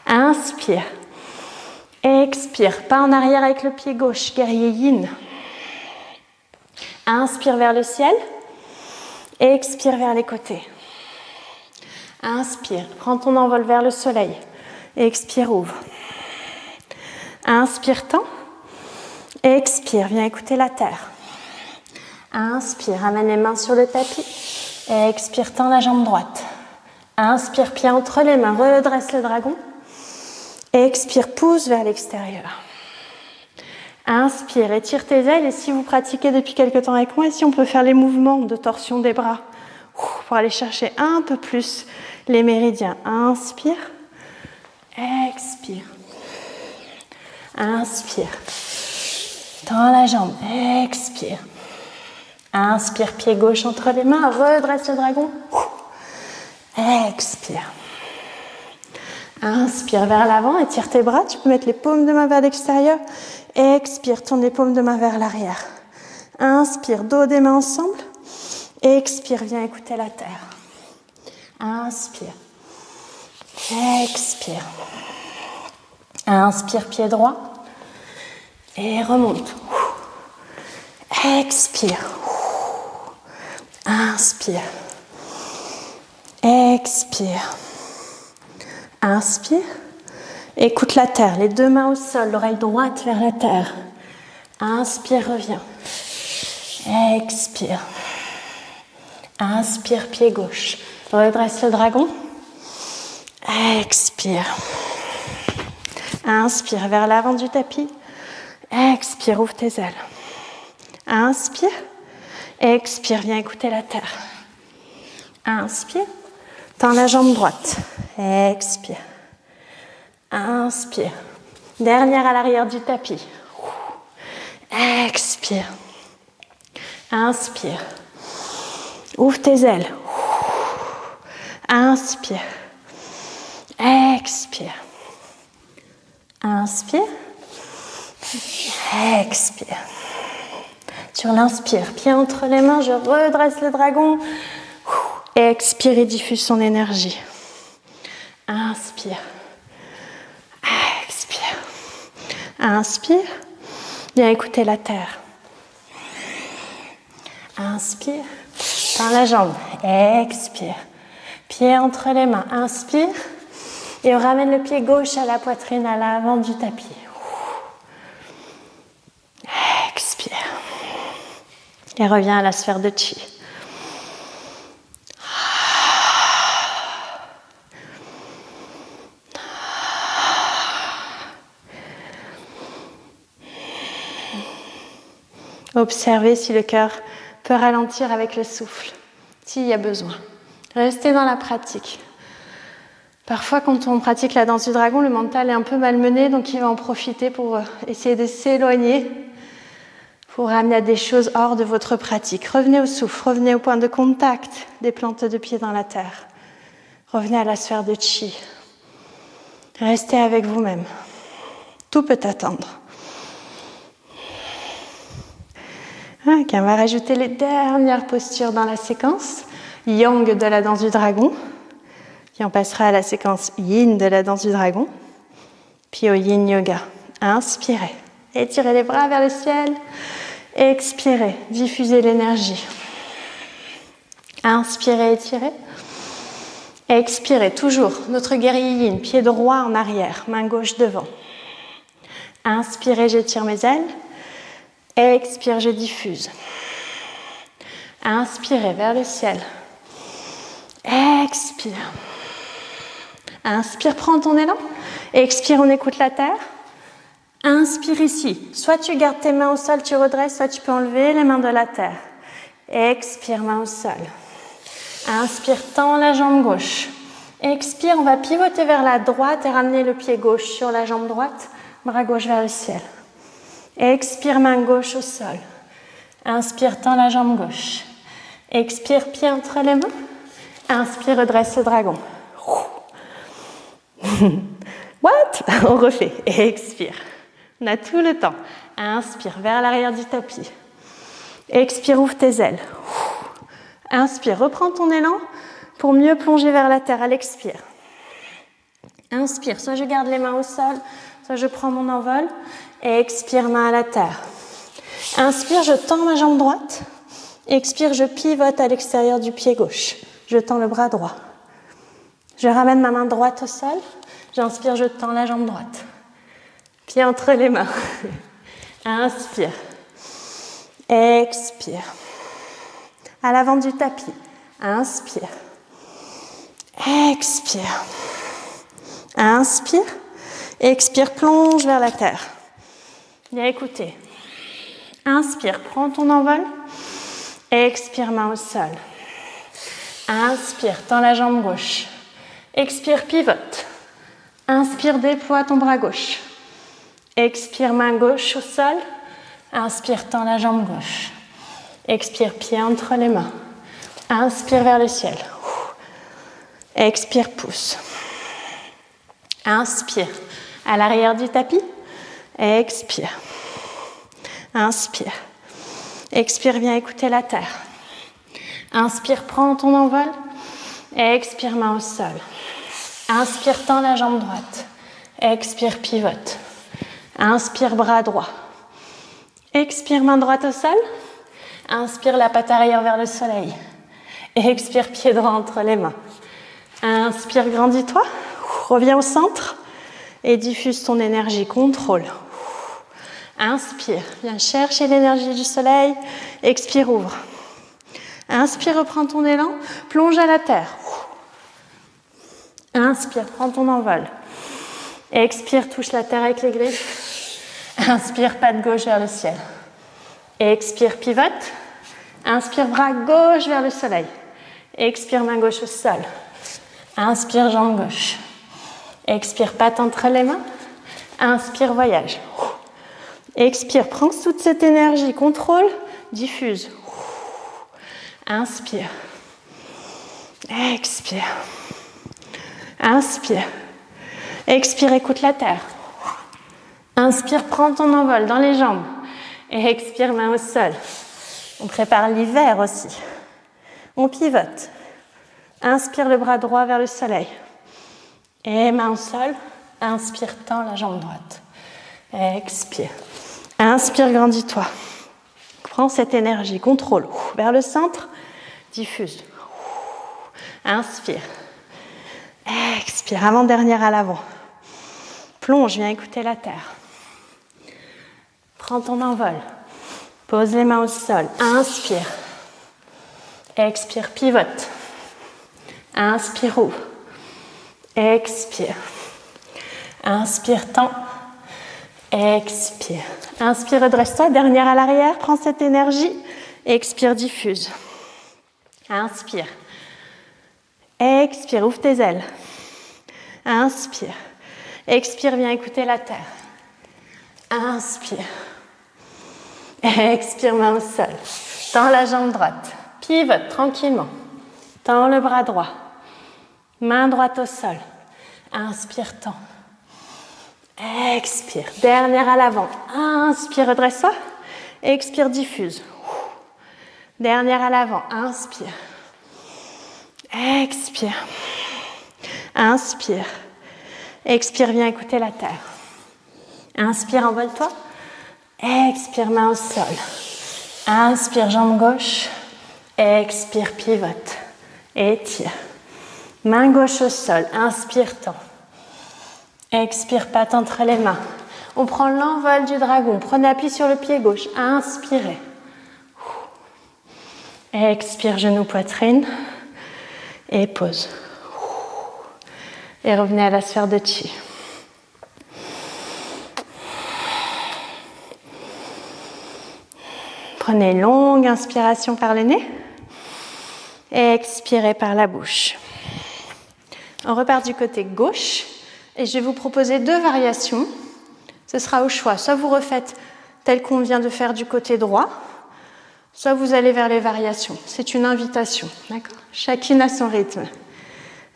Inspire. Expire, pas en arrière avec le pied gauche, guerrier yin. Inspire vers le ciel. Expire vers les côtés. Inspire, prends ton envol vers le soleil. Expire, ouvre. Inspire, tends. Expire, viens écouter la terre. Inspire, amène les mains sur le tapis. Expire, tends la jambe droite. Inspire, pied entre les mains, redresse le dragon. Expire, pousse vers l'extérieur. Inspire, étire tes ailes. Et si vous pratiquez depuis quelque temps avec moi, ici on peut faire les mouvements de torsion des bras pour aller chercher un peu plus les méridiens. Inspire, expire. Inspire, tends la jambe, expire. Inspire, pied gauche entre les mains, redresse le dragon. Expire. Inspire vers l'avant, étire tes bras, tu peux mettre les paumes de main vers l'extérieur. Expire, tourne les paumes de main vers l'arrière. Inspire, dos des mains ensemble. Expire, viens écouter la terre. Inspire. Expire. Inspire, pied droit. Et remonte. Expire. Inspire. Expire. Inspire. Écoute la terre, les deux mains au sol, l'oreille droite vers la terre. Inspire, reviens. Expire. Inspire, pied gauche. Redresse le dragon. Expire. Inspire vers l'avant du tapis. Expire, ouvre tes ailes. Inspire. Expire, viens écouter la terre. Inspire. Tends la jambe droite. Expire. Inspire. Dernière à l'arrière du tapis. Expire. Inspire. Ouvre tes ailes. Inspire. Expire. Inspire. Expire. Sur l'inspire, pied entre les mains, je redresse le dragon. Expire et diffuse son énergie. Inspire. Expire. Inspire. Viens écouter la terre. Inspire. Tends la jambe. Expire. Pied entre les mains. Inspire. Et on ramène le pied gauche à la poitrine, à l'avant du tapis. Expire. Et reviens à la sphère de chi. Observez si le cœur peut ralentir avec le souffle, s'il y a besoin. Restez dans la pratique. Parfois, quand on pratique la danse du dragon, le mental est un peu malmené, donc il va en profiter pour essayer de s'éloigner, pour ramener à des choses hors de votre pratique. Revenez au souffle, revenez au point de contact des plantes de pied dans la terre. Revenez à la sphère de chi. Restez avec vous-même. Tout peut attendre. Ok, on va rajouter les dernières postures dans la séquence. Yang de la danse du dragon. Puis on passera à la séquence yin de la danse du dragon. Puis au yin yoga. Inspirez. Étirez les bras vers le ciel. Expirez. Diffusez l'énergie. Inspirez, étirez. Expirez. Toujours notre guerrier yin. Pied droit en arrière. Main gauche devant. Inspirez, j'étire mes ailes. Expire, je diffuse. Inspirez vers le ciel. Expire. Inspire, prends ton élan. Expire, on écoute la terre. Inspire ici. Soit tu gardes tes mains au sol, tu redresses, soit tu peux enlever les mains de la terre. Expire, main au sol. Inspire, tends la jambe gauche. Expire, on va pivoter vers la droite et ramener le pied gauche sur la jambe droite, bras gauche vers le ciel. Expire, main gauche au sol. Inspire, tends la jambe gauche. Expire, pied entre les mains. Inspire, redresse le dragon. What? On refait. Expire. On a tout le temps. Inspire, vers l'arrière du tapis. Expire, ouvre tes ailes. Inspire, reprends ton élan pour mieux plonger vers la terre à l'expire. Inspire, soit je garde les mains au sol, Soit je prends mon envol. Expire, main à la terre. Inspire, je tends ma jambe droite. Expire, je pivote à l'extérieur du pied gauche. Je tends le bras droit. Je ramène ma main droite au sol. J'inspire, je tends la jambe droite. Pied entre les mains. Inspire. Expire. À l'avant du tapis. Inspire. Expire. Inspire. Expire, plonge vers la terre. Bien écoutez. Inspire, prends ton envol. Expire, main au sol. Inspire, tends la jambe gauche. Expire, pivote. Inspire, déploie ton bras gauche. Expire, main gauche au sol. Inspire, tends la jambe gauche. Expire, pied entre les mains. Inspire vers le ciel. Expire, pousse. Inspire, à l'arrière du tapis. Expire. Inspire. Expire, viens écouter la terre. Inspire, prends ton envol. Expire, main au sol. Inspire, tends la jambe droite. Expire, pivote. Inspire, bras droit. Expire, main droite au sol. Inspire, la patte arrière vers le soleil. Expire, pied droit entre les mains. Inspire, grandis-toi. Reviens au centre et diffuse ton énergie. Contrôle. Inspire, viens chercher l'énergie du soleil. Expire, ouvre. Inspire, reprends ton élan. Plonge à la terre. Inspire, prends ton envol. Expire, touche la terre avec les griffes. Inspire, patte gauche vers le ciel. Expire, pivote. Inspire, bras gauche vers le soleil. Expire, main gauche au sol. Inspire, jambe gauche. Expire, patte entre les mains. Inspire, voyage. Expire, prends toute cette énergie. Contrôle, diffuse. Inspire. Expire. Inspire. Expire, écoute la terre. Inspire, prends ton envol dans les jambes. Et expire, main au sol. On prépare l'hiver aussi. On pivote. Inspire le bras droit vers le soleil. Et main au sol. Inspire, tends la jambe droite. Expire. Inspire, grandis-toi. Prends cette énergie, contrôle. Vers le centre, diffuse. Inspire. Expire, avant-dernière à l'avant. Plonge, viens écouter la terre. Prends ton envol. Pose les mains au sol. Inspire. Expire, pivote. Inspire, ouvre. Expire. Inspire, tends. Expire. Inspire, redresse-toi. Dernière à l'arrière. Prends cette énergie. Expire, diffuse. Inspire. Expire, ouvre tes ailes. Inspire. Expire, viens écouter la terre. Inspire. Expire, main au sol. Tends la jambe droite. Pivote tranquillement. Tends le bras droit. Main droite au sol. Inspire, tends. Expire. Dernière à l'avant. Inspire, redresse-toi. Expire, diffuse. Dernière à l'avant. Inspire. Expire. Inspire. Expire, viens écouter la terre. Inspire, envole-toi. Expire, main au sol. Inspire, jambe gauche. Expire, pivote. Étire. Main gauche au sol. Inspire, tends. Expire, patte entre les mains. On prend l'envol du dragon. Prenez appui sur le pied gauche. Inspirez. Expire, genou, poitrine. Et pause. Et revenez à la sphère de chi. Prenez une longue inspiration par le nez. Et expirez par la bouche. On repart du côté gauche. Et je vais vous proposer 2 variations. Ce sera au choix. Soit vous refaites tel qu'on vient de faire du côté droit, soit vous allez vers les variations. C'est une invitation, d'accord ? Chacune a son rythme.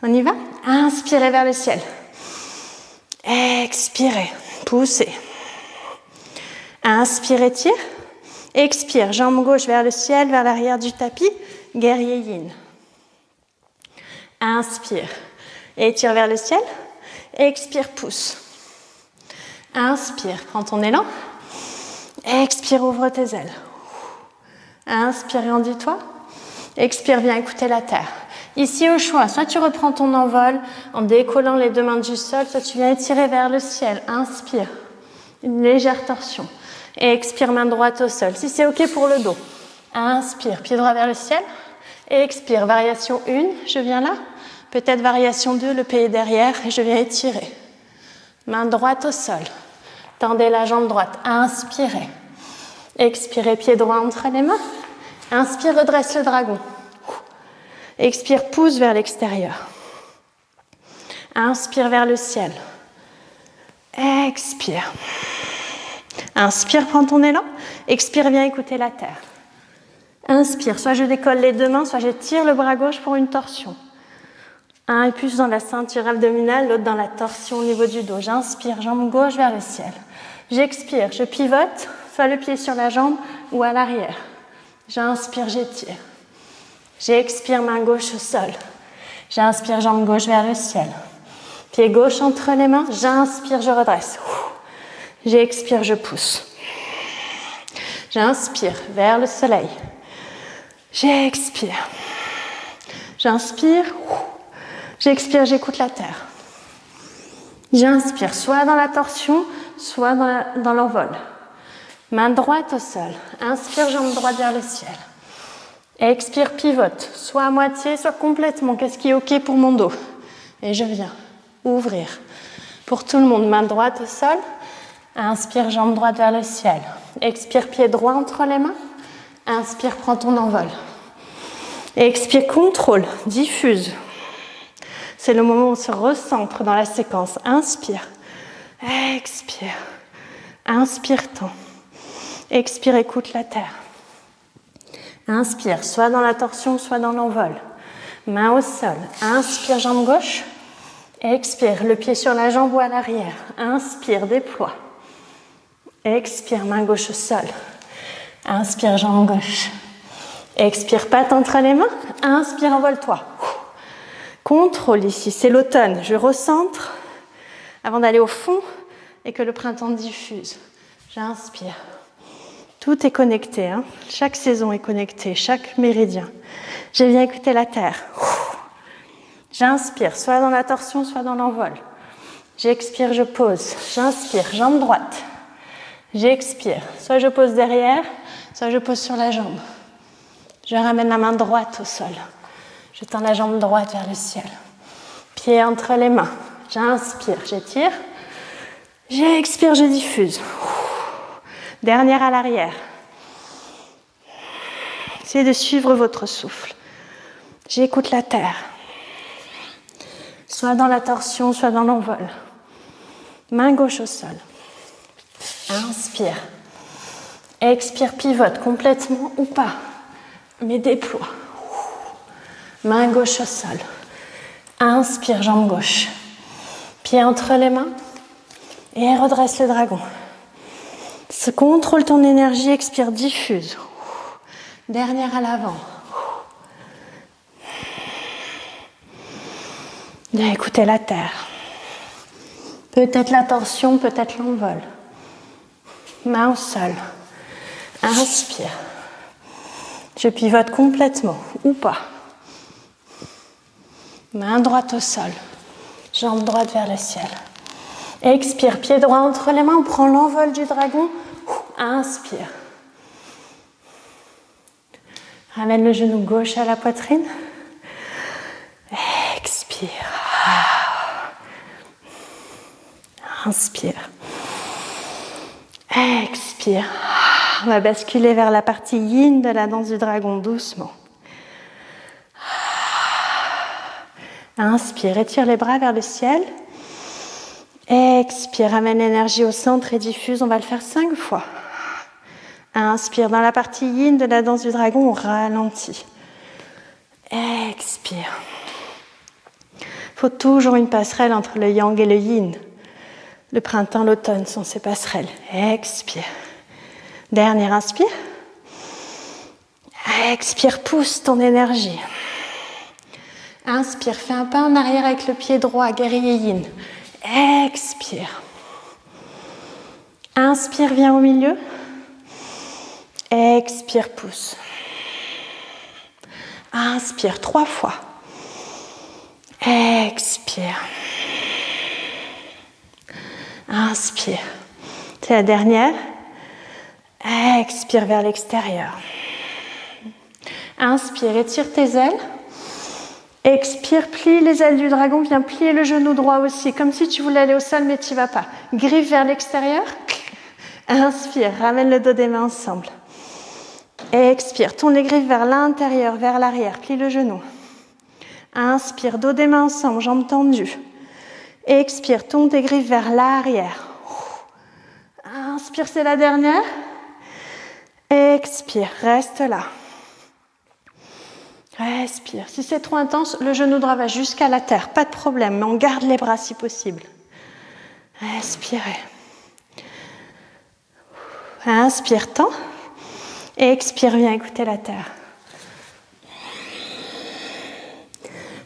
On y va ? Inspirez vers le ciel. Expirez, poussez. Inspire, étire. Expire, jambe gauche vers le ciel, vers l'arrière du tapis. Guerrier yin. Inspire, étire vers le ciel. Expire, pousse. Inspire, prends ton élan. Expire, ouvre tes ailes. Inspire, grandis-toi. Expire, viens écouter la terre. Ici, au choix, soit tu reprends ton envol en décollant les 2 mains du sol, soit tu viens étirer vers le ciel. Inspire, une légère torsion. Et expire, main droite au sol. Si c'est OK pour le dos. Inspire, pied droit vers le ciel. Et expire, variation 1, je viens là. Peut-être variation 2, le pied est derrière et je viens étirer. Main droite au sol. Tendez la jambe droite. Inspirez. Expirez, pied droit entre les mains. Inspire, redresse le dragon. Expire, pousse vers l'extérieur. Inspire vers le ciel. Expire. Inspire, prends ton élan. Expire, viens écouter la terre. Inspire, soit je décolle les 2 mains, soit je tire le bras gauche pour une torsion. Un plus dans la ceinture abdominale, l'autre dans la torsion au niveau du dos. J'inspire, jambe gauche vers le ciel. J'expire, je pivote, soit le pied sur la jambe ou à l'arrière. J'inspire, j'étire. J'expire, main gauche au sol. J'inspire, jambe gauche vers le ciel. Pied gauche entre les mains. J'inspire, je redresse. J'expire, je pousse. J'inspire vers le soleil. J'expire. J'inspire. J'expire, j'écoute la terre. J'inspire, soit dans la torsion, soit dans l'envol. Main droite au sol. Inspire, jambe droite vers le ciel. Expire, pivote, soit à moitié, soit complètement. Qu'est-ce qui est OK pour mon dos? Et je viens ouvrir. Pour tout le monde, main droite au sol. Inspire, jambe droite vers le ciel. Expire, pied droit entre les mains. Inspire, prends ton envol. Expire, contrôle, diffuse. C'est le moment où on se recentre dans la séquence. Inspire, expire. Inspire, tends. Expire, écoute la terre. Inspire, soit dans la torsion, soit dans l'envol. Main au sol. Inspire, jambe gauche. Expire, le pied sur la jambe ou à l'arrière. Inspire, déploie. Expire, main gauche au sol. Inspire, jambe gauche. Expire, patte entre les mains. Inspire, envole-toi. Contrôle ici, c'est l'automne. Je recentre avant d'aller au fond et que le printemps diffuse. J'inspire. Tout est connecté, hein. Chaque saison est connectée, chaque méridien. Je viens écouter la terre. J'inspire, soit dans la torsion, soit dans l'envol. J'expire, je pose. J'inspire, jambe droite. J'expire, soit je pose derrière, soit je pose sur la jambe. Je ramène la main droite au sol. Je tends la jambe droite vers le ciel. Pied entre les mains. J'inspire, j'étire. J'expire, je diffuse. Dernière à l'arrière. Essayez de suivre votre souffle. J'écoute la terre. Soit dans la torsion, soit dans l'envol. Main gauche au sol. Inspire. Expire, pivote complètement ou pas. Mais déploie. Main gauche au sol. Inspire, jambe gauche. Pied entre les mains. Et redresse le dragon. Contrôle ton énergie, expire, diffuse. Dernière à l'avant. Bien, écoutez la terre. Peut-être la torsion, peut-être l'envol. Main au sol. Inspire. Je pivote complètement ou pas. Main droite au sol. Jambe droite vers le ciel. Expire, pied droit entre les mains, on prend l'envol du dragon. Inspire. Ramène le genou gauche à la poitrine. Expire. Inspire. Expire. On va basculer vers la partie yin de la danse du dragon, doucement. Inspire, étire les bras vers le ciel. Expire, ramène l'énergie au centre et diffuse. On va le faire 5 fois. Inspire, dans la partie yin de la danse du dragon, on ralentit. Expire. Il faut toujours une passerelle entre le yang et le yin. Le printemps, l'automne sont ces passerelles. Expire. Dernière inspire. Expire, pousse ton énergie. Inspire, fais un pas en arrière avec le pied droit, guerrier yin. Expire. Inspire, viens au milieu. Expire, pousse. Inspire 3 fois. Expire. Inspire. C'est la dernière. Expire vers l'extérieur. Inspire, étire tes ailes. Expire, plie les ailes du dragon. Viens plier le genou droit aussi, comme si tu voulais aller au sol, mais tu ne vas pas. Griffe vers l'extérieur. Inspire, ramène le dos des mains ensemble. Expire, tourne les griffes vers l'intérieur, vers l'arrière. Plie le genou. Inspire, dos des mains ensemble, jambes tendues. Expire, tourne tes griffes vers l'arrière. Inspire, c'est la dernière. Expire, reste là. Respire. Si c'est trop intense, le genou droit va jusqu'à la terre. Pas de problème, mais on garde les bras si possible. Respirez. Inspire, tends. Expire, viens écouter la terre.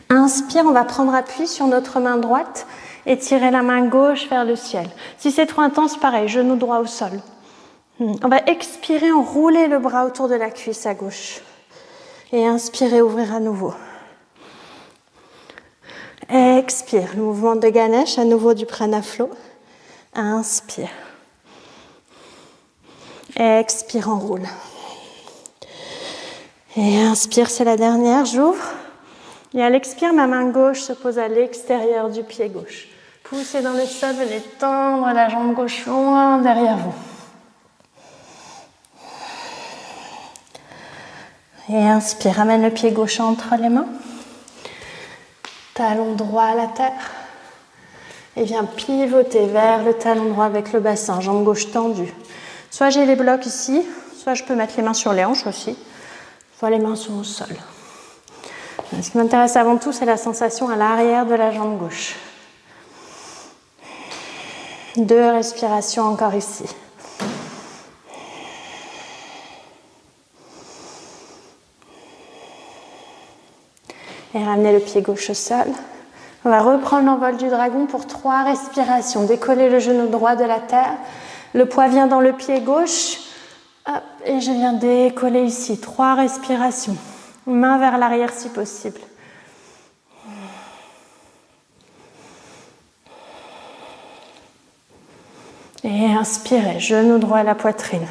Inspire, on va prendre appui sur notre main droite et tirer la main gauche vers le ciel. Si c'est trop intense, pareil, genou droit au sol. On va expirer, enrouler le bras autour de la cuisse à gauche. Et inspire, ouvrir à nouveau. Expire, le mouvement de Ganesh, à nouveau du Pranaflow. Inspire. Expire, enroule. Et inspire, c'est la dernière, j'ouvre. Et à l'expire, ma main gauche se pose à l'extérieur du pied gauche. Poussez dans le sol, venez tendre la jambe gauche loin derrière vous. Et inspire, ramène le pied gauche entre les mains. Talon droit à la terre. Et viens pivoter vers le talon droit avec le bassin, jambe gauche tendue. Soit j'ai les blocs ici, soit je peux mettre les mains sur les hanches aussi. Soit les mains sont au sol. Ce qui m'intéresse avant tout, c'est la sensation à l'arrière de la jambe gauche. 2 respirations encore ici. Et ramener le pied gauche au sol. On va reprendre l'envol du dragon pour 3 respirations. Décoller le genou droit de la terre. Le poids vient dans le pied gauche. Hop, et je viens décoller ici. 3 respirations. Main vers l'arrière si possible. Et inspirez, genou droit à la poitrine.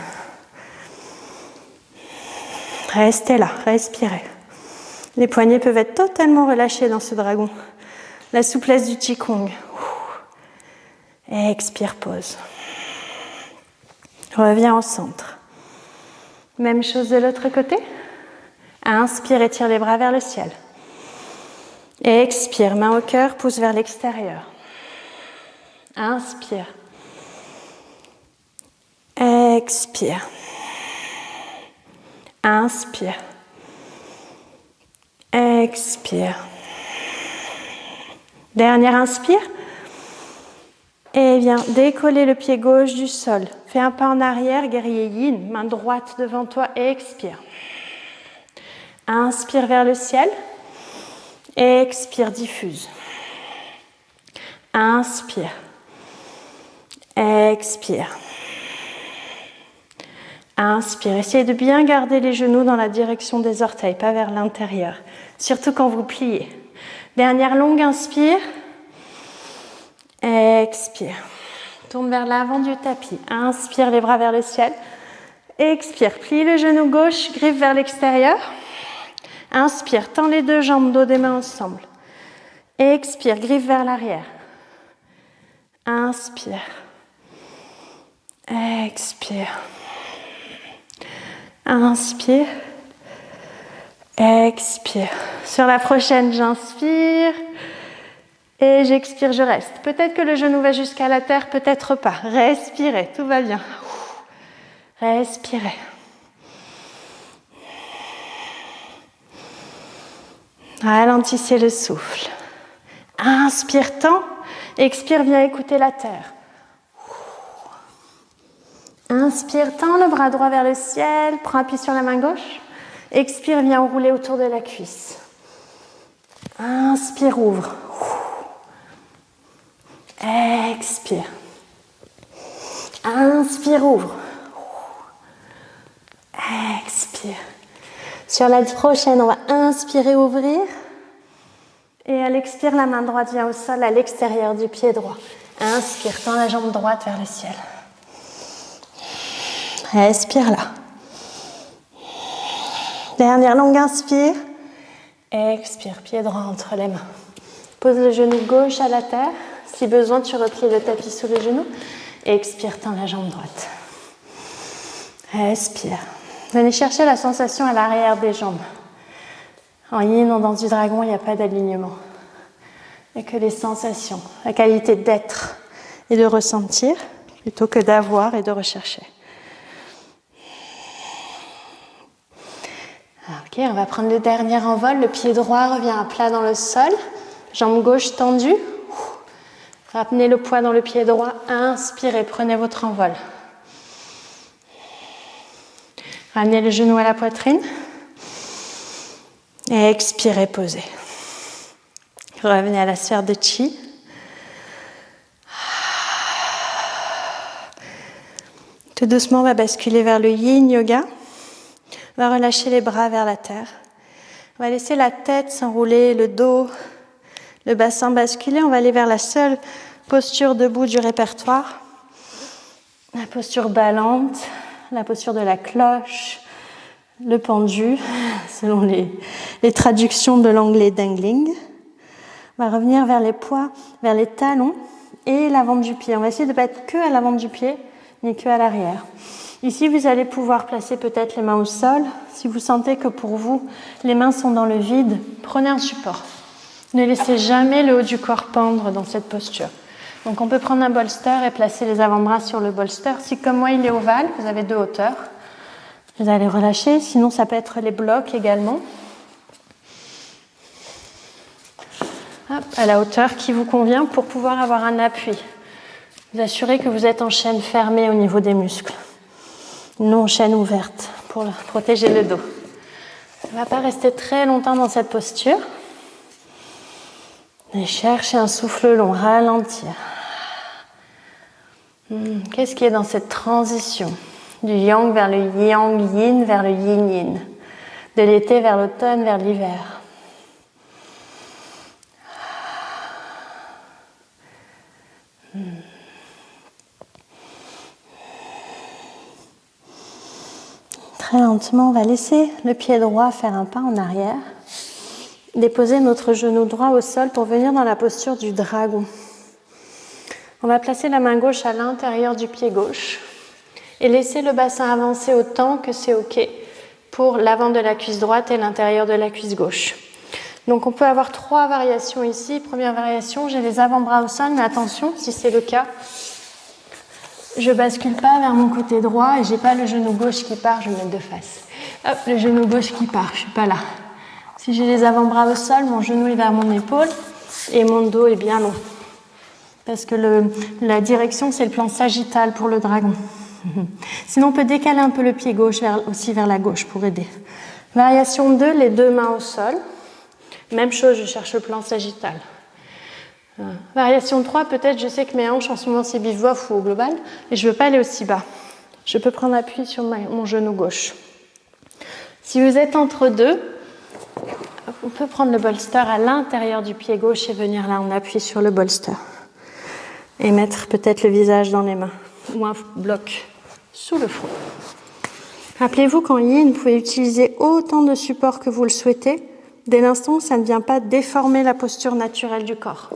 Restez là, respirez. Les poignets peuvent être totalement relâchés dans ce dragon. La souplesse du Qigong. Expire, pause. Reviens au centre. Même chose de l'autre côté. Inspire, étire les bras vers le ciel. Expire, main au cœur, pouce vers l'extérieur. Inspire. Expire. Inspire. Expire. Dernière inspire. Et viens décoller le pied gauche du sol. Fais un pas en arrière, guerrier yin, main droite devant toi et expire. Inspire vers le ciel. Expire, diffuse. Inspire. Expire. Inspire. Essayez de bien garder les genoux dans la direction des orteils, pas vers l'intérieur. Surtout quand vous pliez. Dernière longue inspire. Expire. Tourne vers l'avant du tapis. Inspire, les bras vers le ciel. Expire. Plie le genou gauche, griffe vers l'extérieur. Inspire. Tends les 2 jambes, dos des mains ensemble. Expire. Griffe vers l'arrière. Inspire. Expire. Inspire. Expire. Sur la prochaine, j'inspire. Et j'expire, je reste. Peut-être que le genou va jusqu'à la terre, peut-être pas. Respirez, tout va bien. Respirez. Ralentissez le souffle. Inspire, tends. Expire, viens écouter la terre. Inspire, tends le bras droit vers le ciel. Prends appui sur la main gauche. Expire, viens enrouler autour de la cuisse. Inspire, ouvre. Expire. Inspire, ouvre. Expire. Sur la prochaine, on va inspirer, ouvrir. Et à l'expire, la main droite vient au sol à l'extérieur du pied droit. Inspire, tends la jambe droite vers le ciel. Expire là. Dernière longue inspire. Expire, pied droit entre les mains. Pose le genou gauche à la terre. Si besoin, tu replies le tapis sous le genou. Expire, tends la jambe droite. Expire. Venez chercher la sensation à l'arrière des jambes. En yin, en danse du dragon, il n'y a pas d'alignement. Il n'y a que les sensations, la qualité d'être et de ressentir plutôt que d'avoir et de rechercher. Ok, on va prendre le dernier envol. Le pied droit revient à plat dans le sol. Jambe gauche tendue. Ramenez le poids dans le pied droit. Inspirez, prenez votre envol. Ramenez le genou à la poitrine. Et expirez, posez. Revenez à la sphère de Chi. Tout doucement, on va basculer vers le Yin Yoga. On va relâcher les bras vers la terre. On va laisser la tête s'enrouler, le dos, le bassin basculer. On va aller vers la seule posture debout du répertoire. La posture ballante, la posture de la cloche, le pendu, selon les traductions de l'anglais dangling. On va revenir vers les poids, vers les talons et l'avant du pied. On va essayer de ne pas être que à l'avant du pied, ni que à l'arrière. Ici, vous allez pouvoir placer peut-être les mains au sol. Si vous sentez que pour vous, les mains sont dans le vide, prenez un support. Ne laissez jamais le haut du corps pendre dans cette posture. Donc on peut prendre un bolster et placer les avant-bras sur le bolster. Si comme moi, il est ovale, vous avez 2 hauteurs. Vous allez relâcher, sinon ça peut être les blocs également. Hop, à la hauteur qui vous convient pour pouvoir avoir un appui. Vous assurez que vous êtes en chaîne fermée au niveau des muscles. Non en chaîne ouverte pour protéger le dos. On ne va pas rester très longtemps dans cette posture. Et cherchez un souffle long, ralentir. Qu'est-ce qui est dans cette transition du yang vers le yang yin vers le yin yin, de l'été vers l'automne vers l'hiver. Très lentement, on va laisser le pied droit faire un pas en arrière, déposer notre genou droit au sol pour venir dans la posture du dragon. On va placer la main gauche à l'intérieur du pied gauche et laisser le bassin avancer autant que c'est OK pour l'avant de la cuisse droite et l'intérieur de la cuisse gauche. Donc on peut avoir 3 variations ici. Première variation, j'ai les avant-bras au sol, mais attention, si c'est le cas, je bascule pas vers mon côté droit et j'ai pas le genou gauche qui part, je me mets de face. Hop, le genou gauche qui part, je suis pas là. Si j'ai les avant-bras au sol, mon genou est vers mon épaule et mon dos est bien long. Parce que la direction, c'est le plan sagittal pour le dragon. Sinon, on peut décaler un peu le pied gauche aussi vers la gauche pour aider. Variation 2, les 2 mains au sol. Même chose, je cherche le plan sagittal. Variation 3, peut-être je sais que mes hanches en ce moment c'est bivouac ou au global, et je ne veux pas aller aussi bas. Je peux prendre appui sur mon genou gauche. Si vous êtes entre deux, on peut prendre le bolster à l'intérieur du pied gauche et venir là en appui sur le bolster. Et mettre peut-être le visage dans les mains ou un bloc sous le front. Rappelez-vous qu'en yin, vous pouvez utiliser autant de supports que vous le souhaitez, dès l'instant où ça ne vient pas déformer la posture naturelle du corps.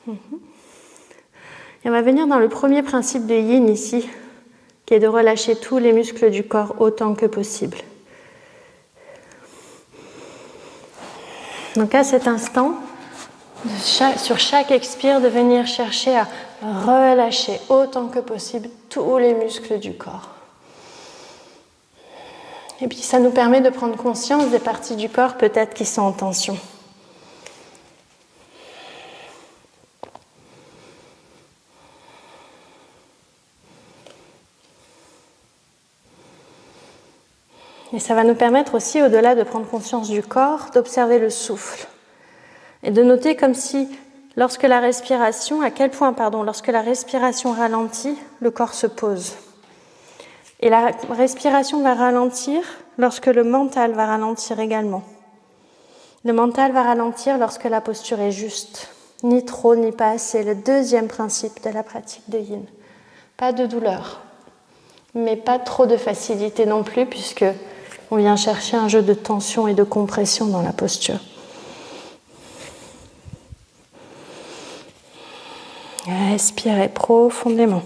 Et on va venir dans le premier principe de yin ici, qui est de relâcher tous les muscles du corps autant que possible. Donc à cet instant, sur chaque expire, de venir chercher à relâcher autant que possible tous les muscles du corps. Et puis ça nous permet de prendre conscience des parties du corps peut-être qui sont en tension. Et ça va nous permettre aussi, au-delà de prendre conscience du corps, d'observer le souffle. Et de noter comme si lorsque la respiration, à quel point, pardon, lorsque la respiration ralentit, le corps se pose. Et la respiration va ralentir lorsque le mental va ralentir également. Le mental va ralentir lorsque la posture est juste. Ni trop, ni pas assez. Le deuxième principe de la pratique de Yin. Pas de douleur, mais pas trop de facilité non plus, puisque on vient chercher un jeu de tension et de compression dans la posture. Respirez profondément.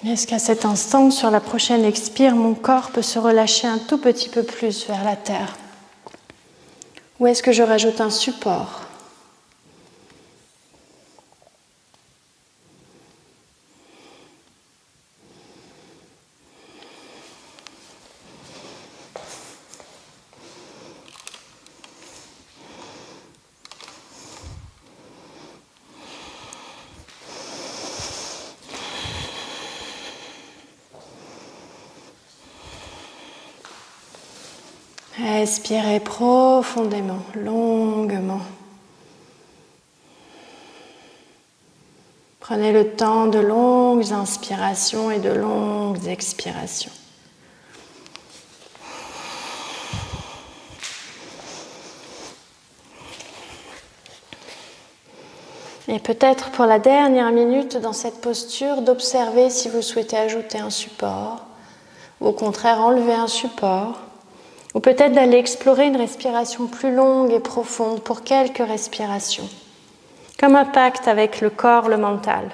Est-ce qu'à cet instant, sur la prochaine expire, mon corps peut se relâcher un tout petit peu plus vers la terre? Ou est-ce que je rajoute un support? Respirez profondément, longuement. Prenez le temps de longues inspirations et de longues expirations. Et peut-être pour la dernière minute dans cette posture, d'observer si vous souhaitez ajouter un support, ou au contraire enlever un support. Ou peut-être d'aller explorer une respiration plus longue et profonde pour quelques respirations. Comme un pacte avec le corps, le mental.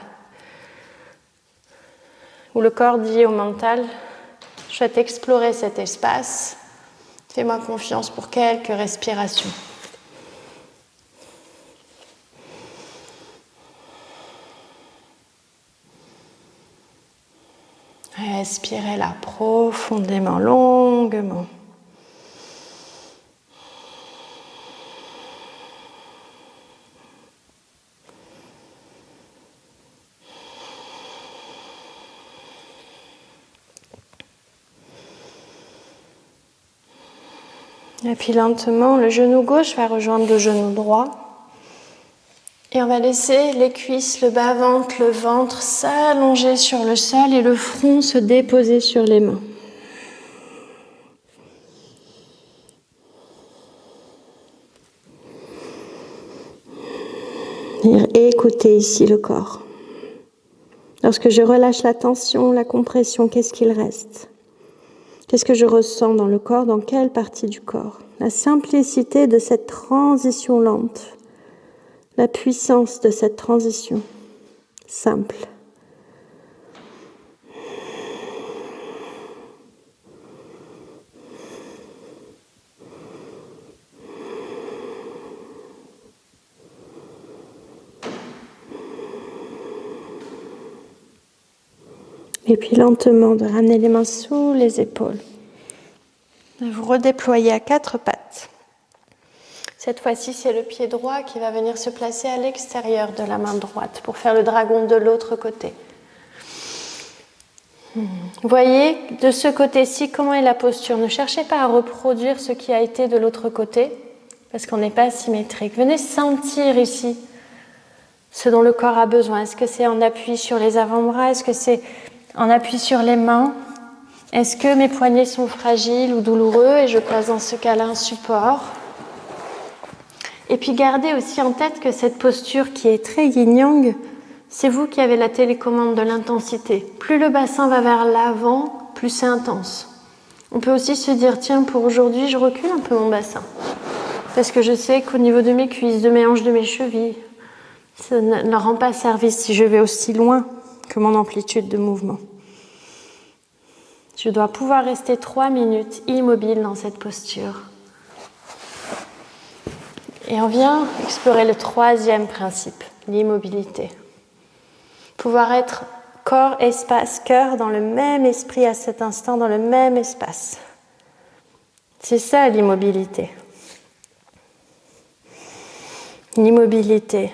Où le corps dit au mental, je souhaite explorer cet espace, fais-moi confiance pour quelques respirations. Respirez là profondément, longuement. Et puis lentement, le genou gauche va rejoindre le genou droit. Et on va laisser les cuisses, le bas-ventre, le ventre s'allonger sur le sol et le front se déposer sur les mains. Et écoutez ici le corps. Lorsque je relâche la tension, la compression, qu'est-ce qu'il reste ? Qu'est-ce que je ressens dans le corps, dans quelle partie du corps ? La simplicité de cette transition lente, la puissance de cette transition simple. Et puis lentement de ramener les mains sous les épaules. De vous redéployer à 4 pattes. Cette fois-ci, c'est le pied droit qui va venir se placer à l'extérieur de la main droite pour faire le dragon de l'autre côté. Voyez de ce côté-ci comment est la posture. Ne cherchez pas à reproduire ce qui a été de l'autre côté parce qu'on n'est pas symétrique. Venez sentir ici ce dont le corps a besoin. Est-ce que c'est en appui sur les avant-bras? Est-ce que c'est en appui sur les mains? Est-ce que mes poignets sont fragiles ou douloureux et je place dans ce cas-là un support? Et puis gardez aussi en tête que cette posture qui est très yin-yang, c'est vous qui avez la télécommande de l'intensité. Plus le bassin va vers l'avant, plus c'est intense. On peut aussi se dire, tiens, pour aujourd'hui, je recule un peu mon bassin. Parce que je sais qu'au niveau de mes cuisses, de mes hanches, de mes chevilles, ça ne leur rend pas service si je vais aussi loin que mon amplitude de mouvement. Je dois pouvoir rester 3 minutes immobile dans cette posture. Et on vient explorer le 3e principe, l'immobilité. Pouvoir être corps, espace, cœur dans le même esprit à cet instant, dans le même espace. C'est ça l'immobilité. L'immobilité,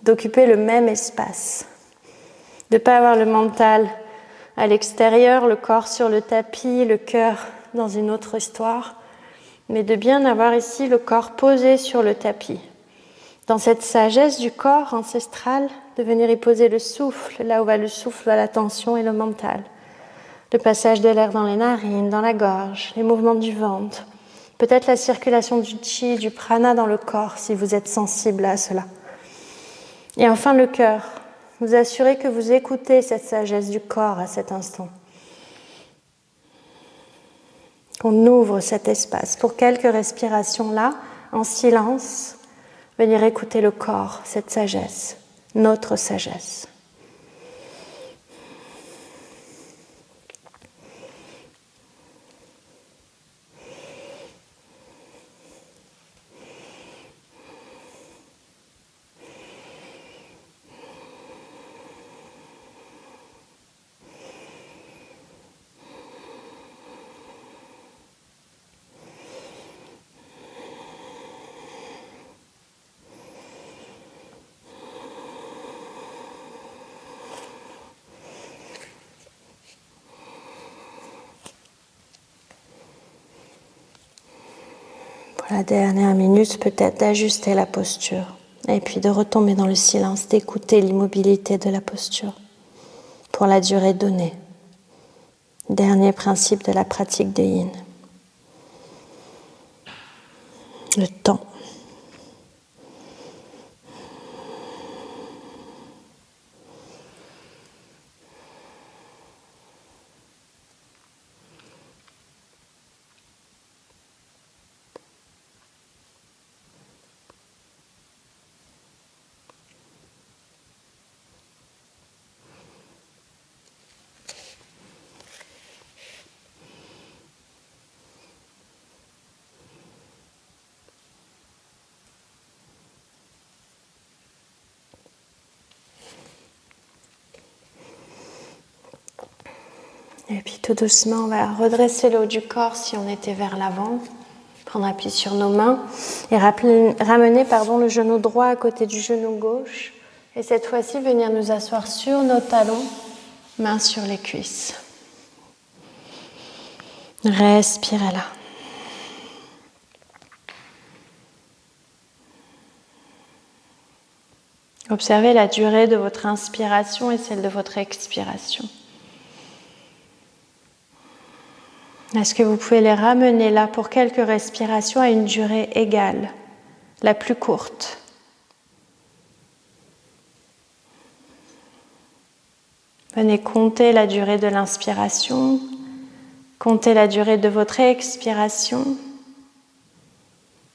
d'occuper le même espace, de ne pas avoir le mental à l'extérieur, le corps sur le tapis, le cœur dans une autre histoire, mais de bien avoir ici le corps posé sur le tapis. Dans cette sagesse du corps ancestral, de venir y poser le souffle, là où va le souffle, va l'attention et le mental. Le passage de l'air dans les narines, dans la gorge, les mouvements du ventre, peut-être la circulation du chi, du prana dans le corps, si vous êtes sensible à cela. Et enfin le cœur, vous assurez que vous écoutez cette sagesse du corps à cet instant. Qu'on ouvre cet espace pour quelques respirations là, en silence, venir écouter le corps, cette sagesse, notre sagesse. La dernière minute, peut-être d'ajuster la posture et puis de retomber dans le silence, d'écouter l'immobilité de la posture pour la durée donnée. Dernier principe de la pratique des yin. Le temps. Et puis tout doucement, on va redresser le haut du corps si on était vers l'avant. Prendre appui sur nos mains et ramener le genou droit à côté du genou gauche. Et cette fois-ci, venir nous asseoir sur nos talons, mains sur les cuisses. Respirez là. Observez la durée de votre inspiration et celle de votre expiration. Est-ce que vous pouvez les ramener là pour quelques respirations à une durée égale, la plus courte? Venez compter la durée de l'inspiration, comptez la durée de votre expiration.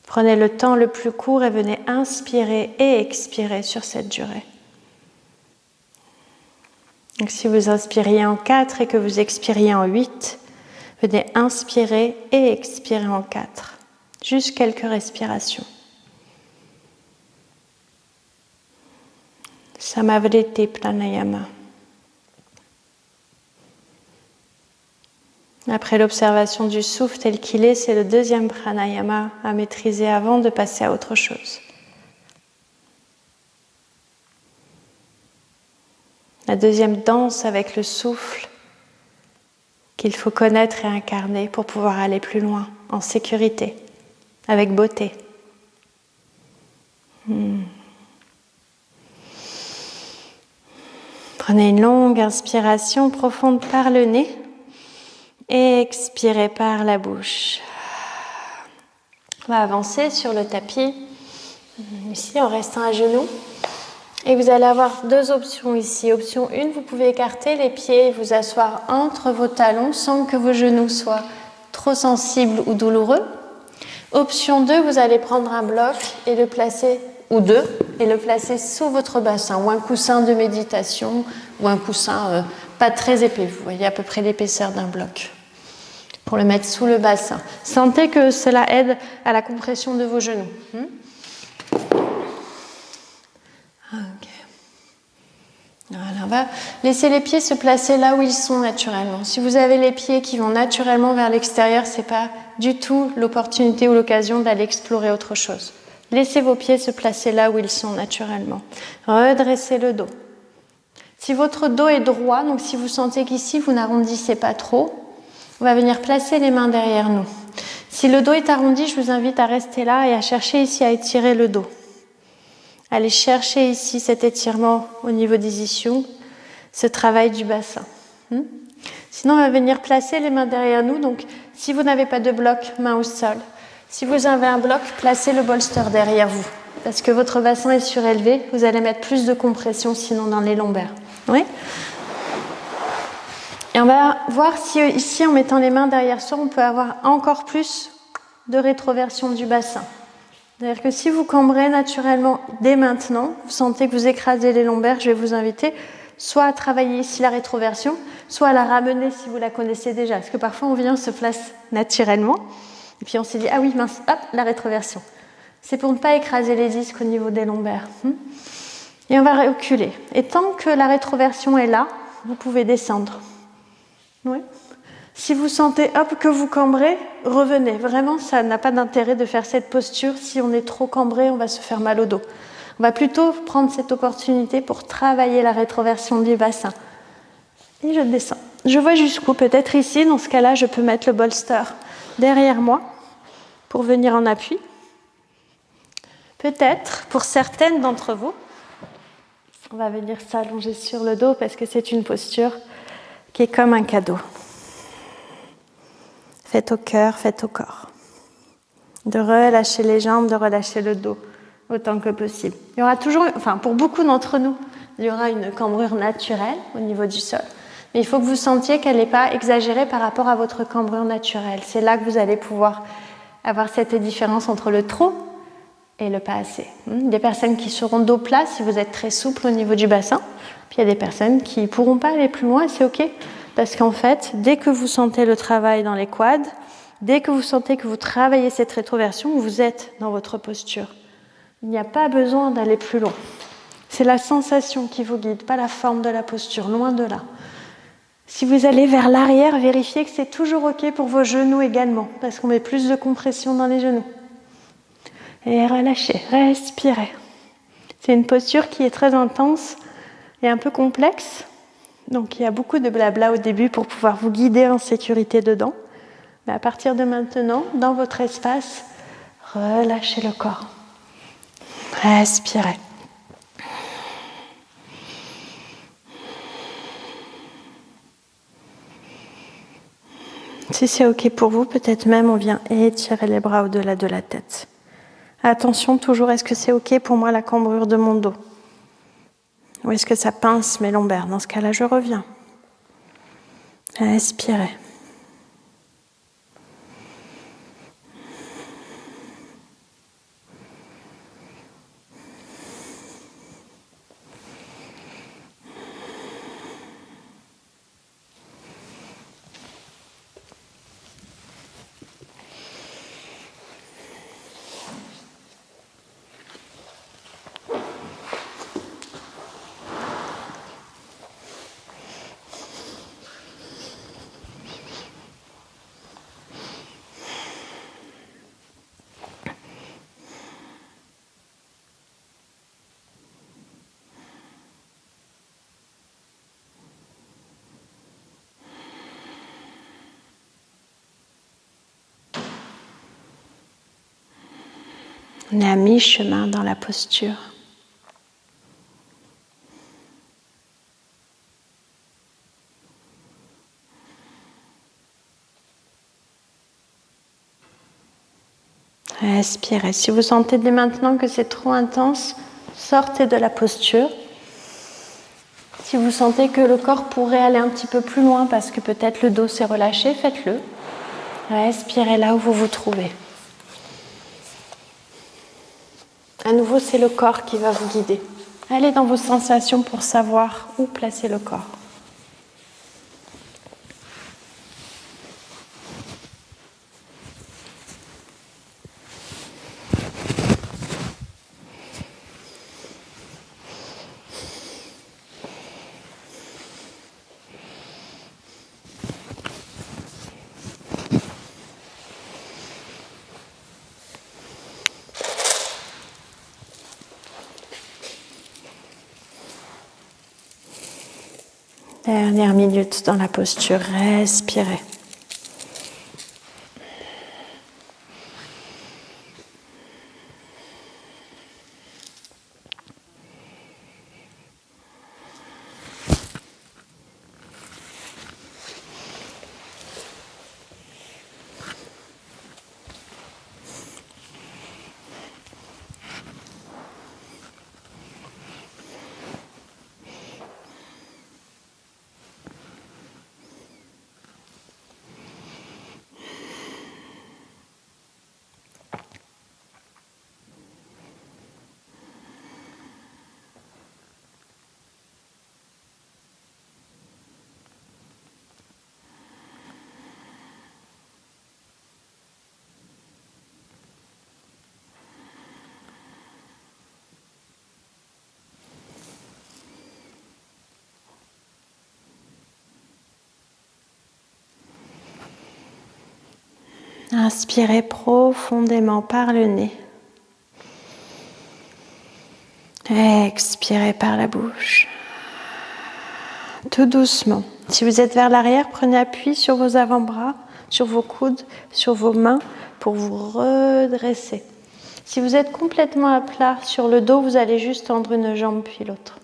Prenez le temps le plus court et venez inspirer et expirer sur cette durée. Donc si vous inspiriez en 4 et que vous expiriez en 8, venez inspirer et expirer en 4. Juste quelques respirations. Samavriti Pranayama. Après l'observation du souffle tel qu'il est, c'est le deuxième pranayama à maîtriser avant de passer à autre chose. La deuxième danse avec le souffle qu'il faut connaître et incarner pour pouvoir aller plus loin, en sécurité, avec beauté. Prenez une longue inspiration profonde par le nez et expirez par la bouche. On va avancer sur le tapis, ici en restant à genoux. Et vous allez avoir deux options ici. Option 1, vous pouvez écarter les pieds et vous asseoir entre vos talons sans que vos genoux soient trop sensibles ou douloureux. Option 2, vous allez prendre un bloc et le placer, ou deux, et le placer sous votre bassin, ou un coussin de méditation, ou un coussin pas très épais. Vous voyez à peu près l'épaisseur d'un bloc. Pour le mettre sous le bassin. Sentez que cela aide à la compression de vos genoux. Okay. Voilà, on va laisser les pieds se placer là où ils sont naturellement. Si vous avez les pieds qui vont naturellement vers l'extérieur, c'est pas du tout l'opportunité ou l'occasion d'aller explorer autre chose. Laissez vos pieds se placer là où ils sont naturellement. Redressez le dos. Si votre dos est droit, donc si vous sentez qu'ici vous n'arrondissez pas trop, on va venir placer les mains derrière nous. Si le dos est arrondi, je vous invite à rester là et à chercher ici à étirer le dos. Allez chercher ici cet étirement au niveau des ischions, ce travail du bassin. Sinon, on va venir placer les mains derrière nous. Donc, si vous n'avez pas de bloc, main au sol. Si vous avez un bloc, placez le bolster derrière vous. Parce que votre bassin est surélevé, vous allez mettre plus de compression sinon dans les lombaires. Oui ? Et on va voir si ici, en mettant les mains derrière soi, on peut avoir encore plus de rétroversion du bassin. C'est-à-dire que si vous cambrez naturellement dès maintenant, vous sentez que vous écrasez les lombaires, je vais vous inviter soit à travailler ici la rétroversion, soit à la ramener si vous la connaissez déjà. Parce que parfois on vient, on se place naturellement, et puis on s'est dit, ah oui, mince, hop, la rétroversion. C'est pour ne pas écraser les disques au niveau des lombaires. Et on va reculer. Et tant que la rétroversion est là, vous pouvez descendre. Oui. Si vous sentez hop que vous cambrez, revenez. Vraiment, ça n'a pas d'intérêt de faire cette posture. Si on est trop cambré, on va se faire mal au dos. On va plutôt prendre cette opportunité pour travailler la rétroversion du bassin. Et je descends. Je vois jusqu'où. Peut-être ici, dans ce cas-là, je peux mettre le bolster derrière moi pour venir en appui. Peut-être, pour certaines d'entre vous, on va venir s'allonger sur le dos parce que c'est une posture qui est comme un cadeau. Faites au cœur, faites au corps. De relâcher les jambes, de relâcher le dos autant que possible. Il y aura toujours, pour beaucoup d'entre nous, il y aura une cambrure naturelle au niveau du sol. Mais il faut que vous sentiez qu'elle n'est pas exagérée par rapport à votre cambrure naturelle. C'est là que vous allez pouvoir avoir cette différence entre le trop et le pas assez. Des personnes qui seront dos plat si vous êtes très souple au niveau du bassin. Puis il y a des personnes qui ne pourront pas aller plus loin et c'est OK. Parce qu'en fait, dès que vous sentez le travail dans les quads, dès que vous sentez que vous travaillez cette rétroversion, vous êtes dans votre posture. Il n'y a pas besoin d'aller plus loin. C'est la sensation qui vous guide, pas la forme de la posture, loin de là. Si vous allez vers l'arrière, vérifiez que c'est toujours OK pour vos genoux également, parce qu'on met plus de compression dans les genoux. Et relâchez, respirez. C'est une posture qui est très intense et un peu complexe. Donc il y a beaucoup de blabla au début pour pouvoir vous guider en sécurité dedans. Mais à partir de maintenant, dans votre espace, relâchez le corps. Respirez. Si c'est OK pour vous, peut-être même on vient étirer les bras au-delà de la tête. Attention toujours, est-ce que c'est OK pour moi la cambrure de mon dos ? Ou est-ce que ça pince mes lombaires ? Dans ce cas-là, je reviens. Respirez. On est à mi-chemin dans la posture. Respirez. Si vous sentez dès maintenant que c'est trop intense, sortez de la posture. Si vous sentez que le corps pourrait aller un petit peu plus loin parce que peut-être le dos s'est relâché, faites-le. Respirez là où vous vous trouvez. À nouveau, c'est le corps qui va vous guider. Allez dans vos sensations pour savoir où placer le corps. Dernière minute dans la posture, respirez. Inspirez profondément par le nez. Expirez par la bouche. Tout doucement. Si vous êtes vers l'arrière, prenez appui sur vos avant-bras, sur vos coudes, sur vos mains pour vous redresser. Si vous êtes complètement à plat sur le dos, vous allez juste tendre une jambe puis l'autre.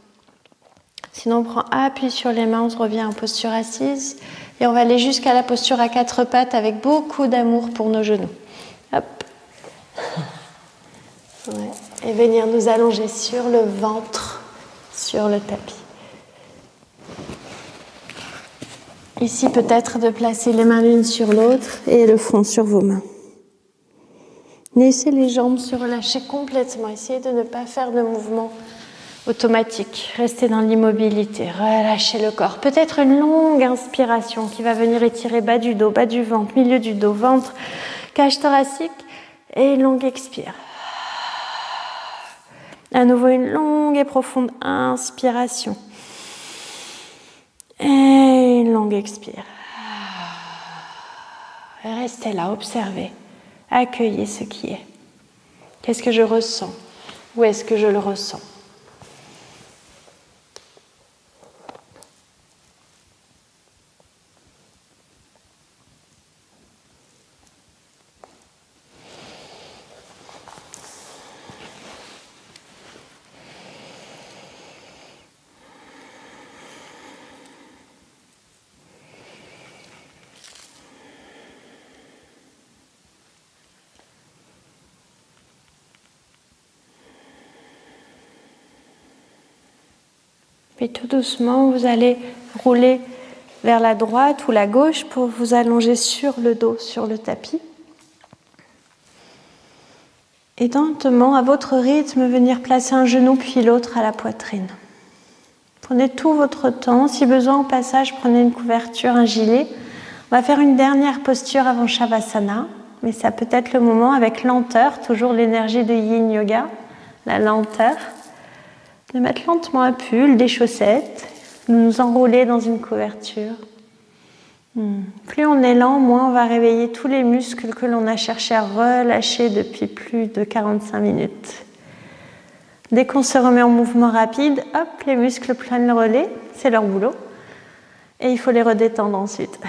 Sinon, on prend appui sur les mains, on se revient en posture assise et on va aller jusqu'à la posture à quatre pattes avec beaucoup d'amour pour nos genoux. Hop. Ouais. Et venir nous allonger sur le ventre, sur le tapis. Ici, peut-être de placer les mains l'une sur l'autre et le front sur vos mains. Laissez les jambes se relâcher complètement. Essayez de ne pas faire de mouvement automatique. Restez dans l'immobilité. Relâchez le corps. Peut-être une longue inspiration qui va venir étirer bas du dos, bas du ventre, milieu du dos, ventre, cage thoracique et une longue expire. À nouveau une longue et profonde inspiration. Et une longue expire. Restez là, observez. Accueillez ce qui est. Qu'est-ce que je ressens? Où est-ce que je le ressens? Puis tout doucement, vous allez rouler vers la droite ou la gauche pour vous allonger sur le dos, sur le tapis. Et lentement, à votre rythme, venir placer un genou puis l'autre à la poitrine. Prenez tout votre temps. Si besoin, au passage, prenez une couverture, un gilet. On va faire une dernière posture avant Shavasana. Mais ça peut être le moment avec lenteur, toujours l'énergie de Yin Yoga, la lenteur. De mettre lentement un pull, des chaussettes, nous enrouler dans une couverture. Plus on est lent, moins on va réveiller tous les muscles que l'on a cherché à relâcher depuis plus de 45 minutes. Dès qu'on se remet en mouvement rapide, hop, les muscles prennent le relais, c'est leur boulot. Et il faut les redétendre ensuite.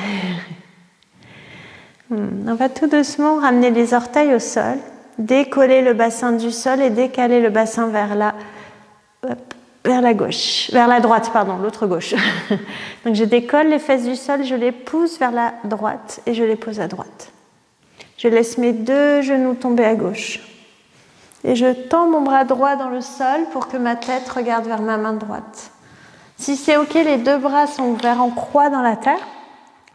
On va tout doucement ramener les orteils au sol, décoller le bassin du sol et décaler le bassin vers la gauche, vers la droite, pardon, l'autre gauche. Donc je décolle les fesses du sol, je les pousse vers la droite et je les pose à droite. Je laisse mes deux genoux tomber à gauche. Et je tends mon bras droit dans le sol pour que ma tête regarde vers ma main droite. Si c'est ok, les deux bras sont ouverts en croix dans la terre.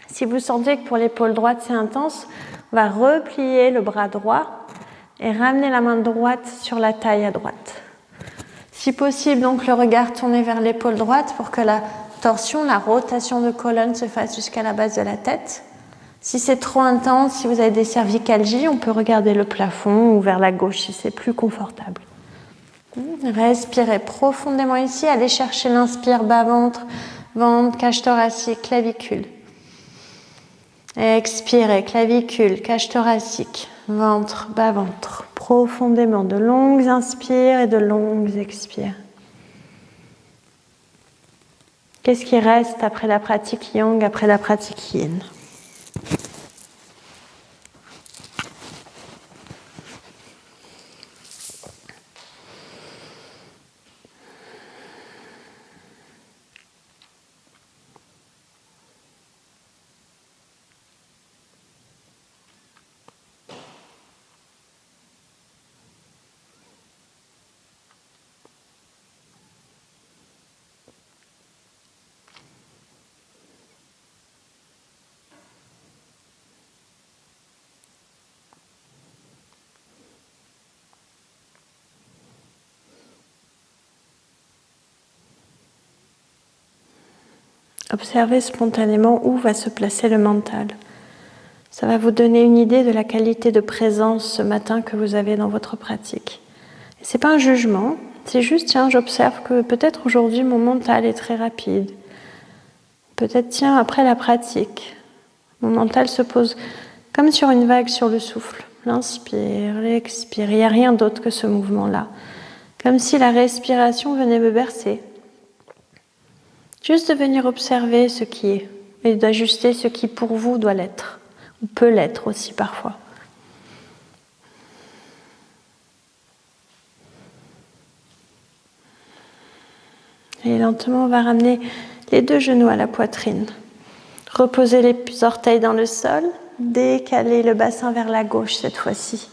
Si vous sentez que pour l'épaule droite c'est intense, on va replier le bras droit et ramener la main droite sur la taille à droite. Si possible, donc le regard tourné vers l'épaule droite pour que la torsion, la rotation de colonne se fasse jusqu'à la base de la tête. Si c'est trop intense, si vous avez des cervicalgies, on peut regarder le plafond ou vers la gauche si c'est plus confortable. Respirez profondément ici, allez chercher l'inspire bas-ventre, ventre, cage thoracique, clavicule. Expirez, clavicule, cage thoracique, ventre, bas-ventre. Profondément, de longues inspires et de longues expires. Qu'est-ce qui reste après la pratique yang, après la pratique yin? Observez spontanément où va se placer le mental. Ça va vous donner une idée de la qualité de présence ce matin que vous avez dans votre pratique. Ce n'est pas un jugement, c'est juste, tiens, j'observe que peut-être aujourd'hui mon mental est très rapide. Peut-être, tiens, après la pratique, mon mental se pose comme sur une vague sur le souffle. L'inspire, l'expire, il n'y a rien d'autre que ce mouvement-là. Comme si la respiration venait me bercer. Juste de venir observer ce qui est et d'ajuster ce qui pour vous doit l'être, ou peut l'être aussi parfois. Et lentement, on va ramener les deux genoux à la poitrine. Reposer les orteils dans le sol, décaler le bassin vers la gauche cette fois-ci.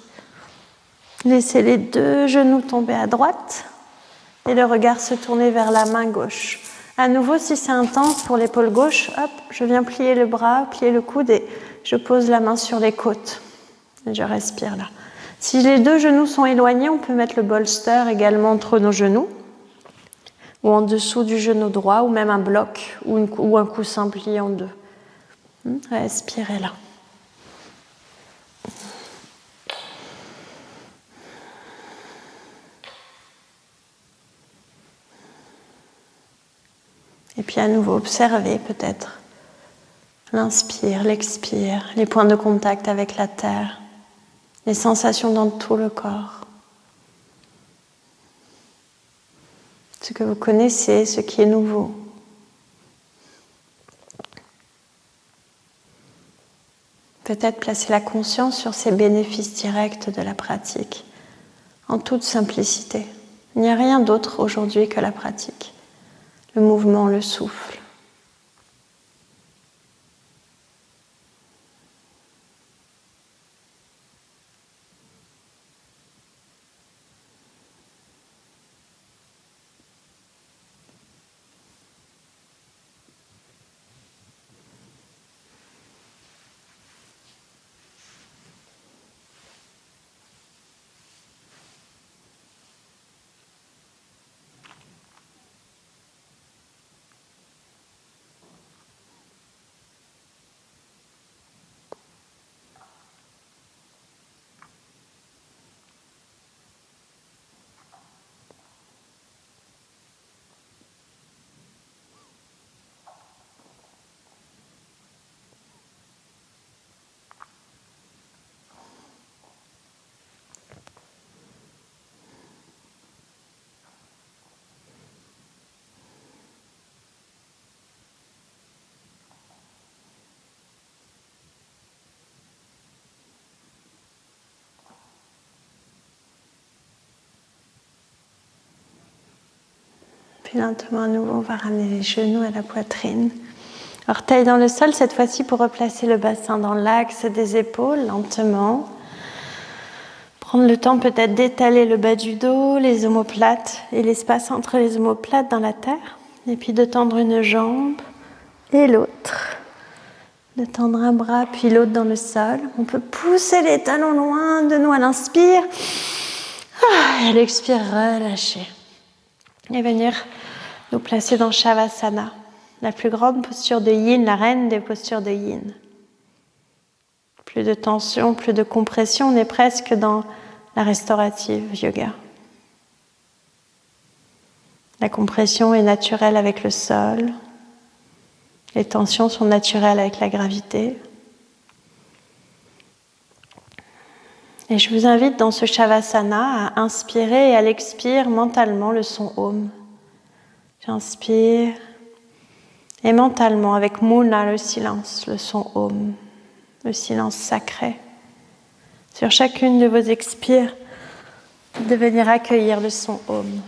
Laissez les deux genoux tomber à droite et le regard se tourner vers la main gauche. À nouveau, si c'est intense pour l'épaule gauche, hop, je viens plier le bras, plier le coude et je pose la main sur les côtes. Et je respire là. Si les deux genoux sont éloignés, on peut mettre le bolster également entre nos genoux ou en dessous du genou droit ou même un bloc ou un coussin plié en deux. Respirez là. Et puis à nouveau, observez peut-être l'inspire, l'expire, les points de contact avec la terre, les sensations dans tout le corps. Ce que vous connaissez, ce qui est nouveau. Peut-être placer la conscience sur ces bénéfices directs de la pratique, en toute simplicité. Il n'y a rien d'autre aujourd'hui que la pratique. Le mouvement, le souffle. Puis lentement à nouveau, on va ramener les genoux à la poitrine. Orteils dans le sol, cette fois-ci pour replacer le bassin dans l'axe des épaules, lentement. Prendre le temps peut-être d'étaler le bas du dos, les omoplates et l'espace entre les omoplates dans la terre. Et puis de tendre une jambe et l'autre. De tendre un bras puis l'autre dans le sol. On peut pousser les talons loin de nous à l'inspire. Et à l'expire, relâcher. Et venir nous placer dans Shavasana, la plus grande posture de yin, la reine des postures de yin. Plus de tension, plus de compression, on est presque dans la restaurative yoga. La compression est naturelle avec le sol, les tensions sont naturelles avec la gravité. Et je vous invite dans ce Shavasana à inspirer et à l'expire mentalement le son Om. J'inspire Et mentalement, avec Muna, le silence, le son Om, le silence sacré. Sur chacune de vos expires, de venir accueillir le son Om.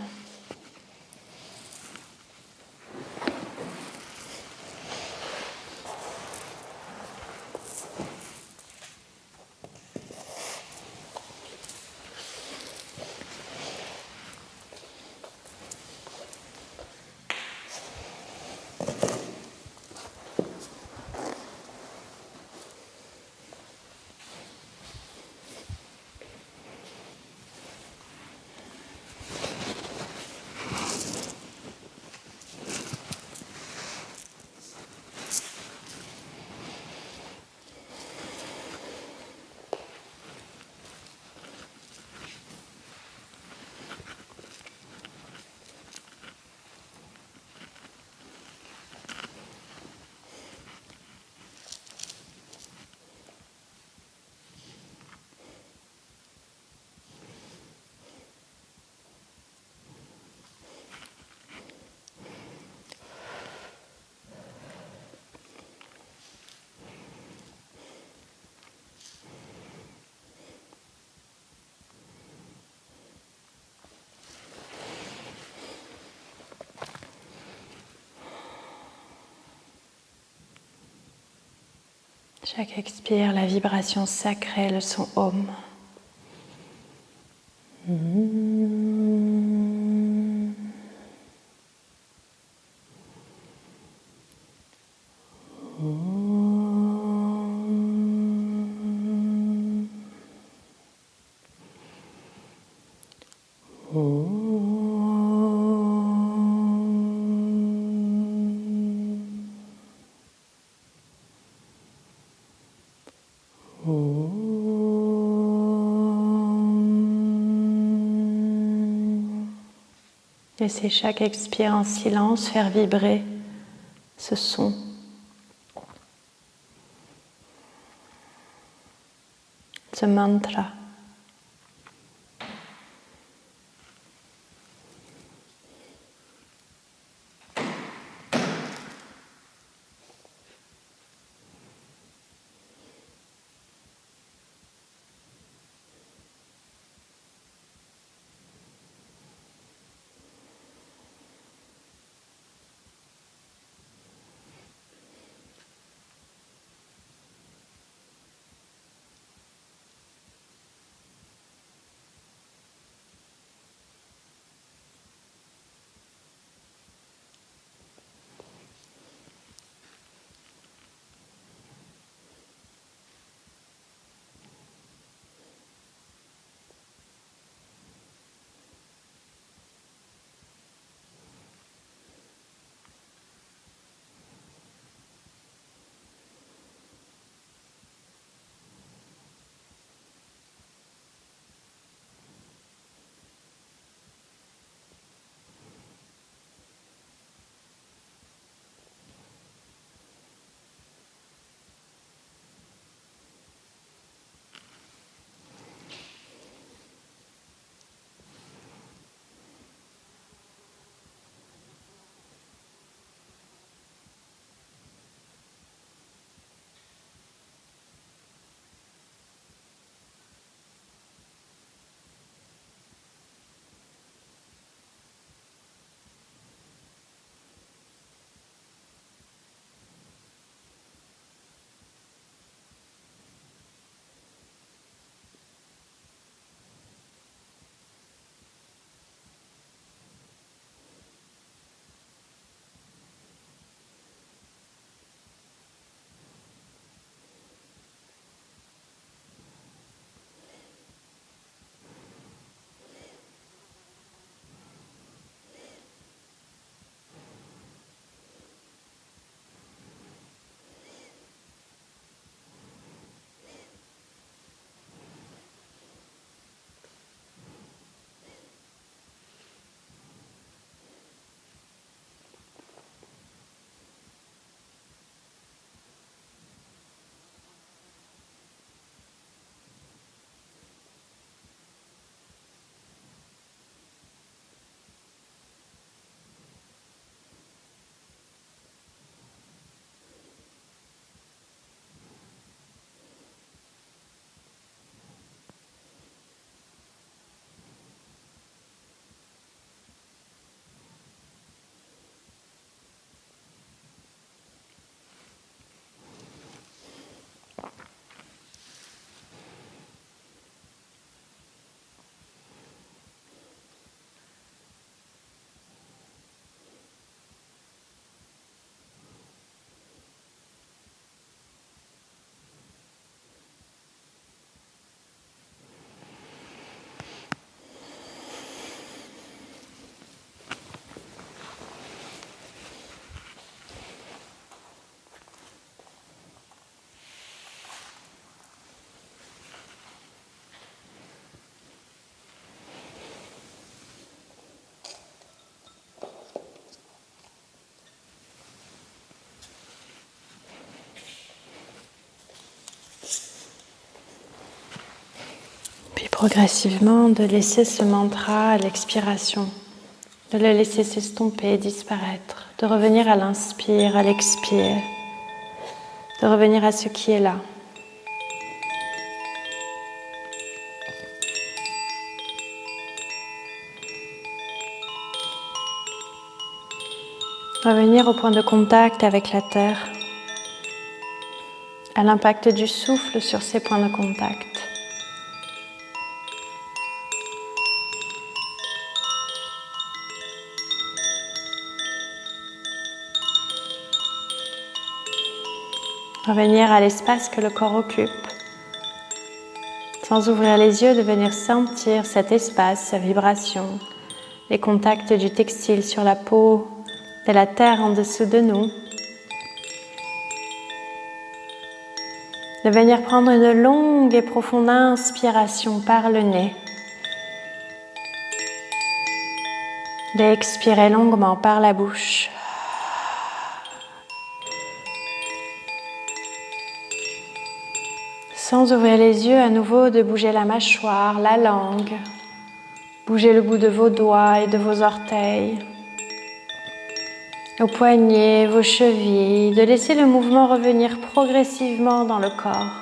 Chaque expire, la vibration sacrée, le son Om. Laissez chaque expire en silence faire vibrer ce son. Ce mantra. Progressivement, de laisser ce mantra à l'expiration, de le laisser s'estomper, disparaître, de revenir à l'inspire, à l'expire, de revenir à ce qui est là. Revenir au point de contact avec la terre, à l'impact du souffle sur ces points de contact. Revenir à l'espace que le corps occupe. Sans ouvrir les yeux, de venir sentir cet espace, sa vibration, les contacts du textile sur la peau, de la terre en dessous de nous. De venir prendre une longue et profonde inspiration par le nez. D'expirer longuement par la bouche. Sans ouvrir les yeux, à nouveau de bouger la mâchoire, la langue. Bougez le bout de vos doigts et de vos orteils. Vos poignets, vos chevilles, de laisser le mouvement revenir progressivement dans le corps.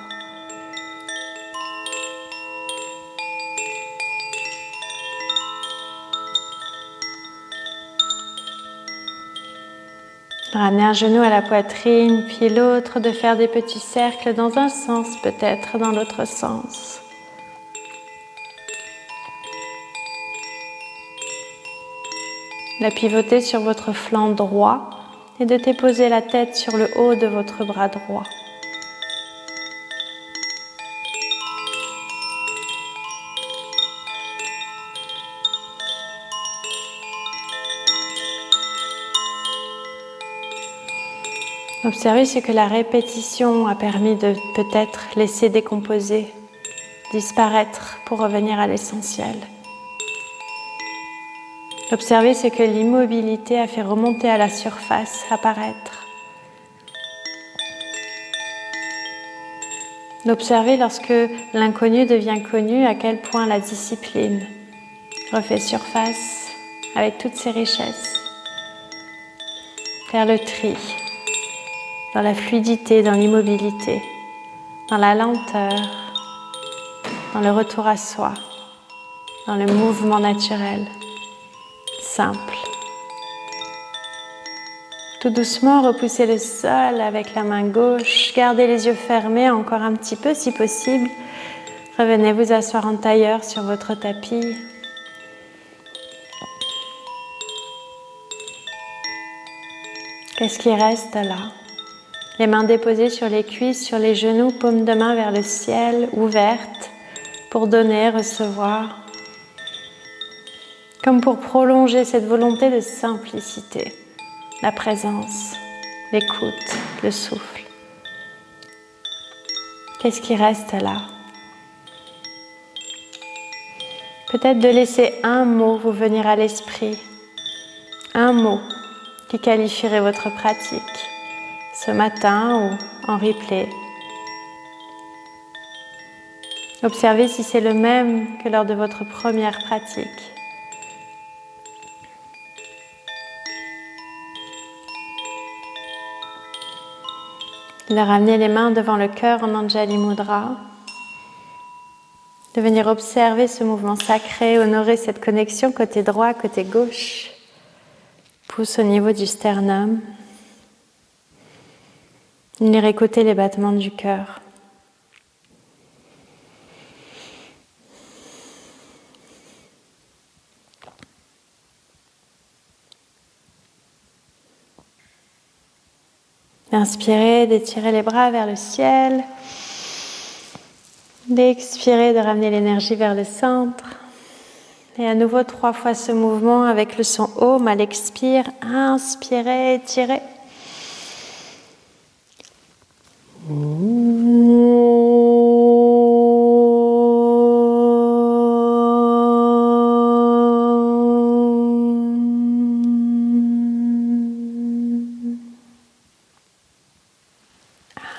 Ramener un genou à la poitrine, puis l'autre, de faire des petits cercles dans un sens, peut-être dans l'autre sens. De pivoter sur votre flanc droit et de déposer la tête sur le haut de votre bras droit. Observez ce que la répétition a permis de peut-être laisser décomposer, disparaître pour revenir à l'essentiel. Observez ce que l'immobilité a fait remonter à la surface, apparaître. Observez lorsque l'inconnu devient connu, à quel point la discipline refait surface avec toutes ses richesses. Faire le tri dans la fluidité, dans l'immobilité, dans la lenteur, dans le retour à soi, dans le mouvement naturel, simple. Tout doucement, repoussez le sol avec la main gauche, gardez les yeux fermés encore un petit peu si possible. Revenez vous asseoir en tailleur sur votre tapis. Qu'est-ce qui reste là ? Les mains déposées sur les cuisses, sur les genoux, paumes de main vers le ciel, ouvertes, pour donner, recevoir. Comme pour prolonger cette volonté de simplicité, la présence, l'écoute, le souffle. Qu'est-ce qui reste là ? Peut-être de laisser un mot vous venir à l'esprit, un mot qui qualifierait votre pratique. Ce matin ou en replay. Observez si c'est le même que lors de votre première pratique. De ramener les mains devant le cœur en Anjali Mudra. De venir observer ce mouvement sacré, honorer cette connexion côté droit, côté gauche. Pouce au niveau du sternum. Venir écouter les battements du cœur. Inspirez, d'étirer les bras vers le ciel. D'expirer, de ramener l'énergie vers le centre. Et à nouveau 3 fois ce mouvement avec le son Om à l'expire. Inspirez, étirez.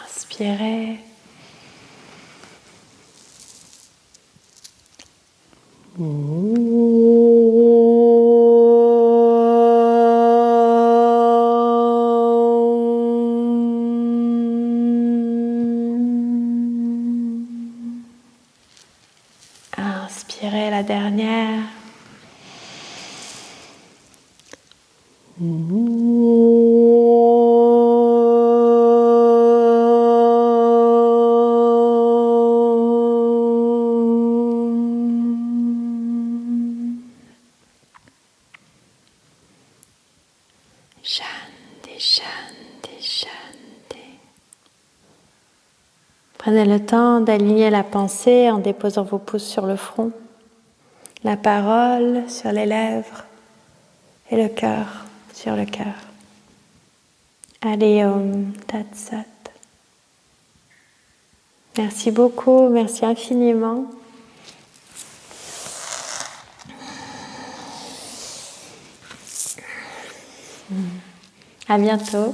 Inspirez. dernière. Shanti, Shanti, Shanti. Prenez le temps d'aligner la pensée en déposant vos pouces sur le front, la parole sur les lèvres et le cœur sur le cœur. Allez, Om Tat Sat. Merci beaucoup, merci infiniment. À bientôt.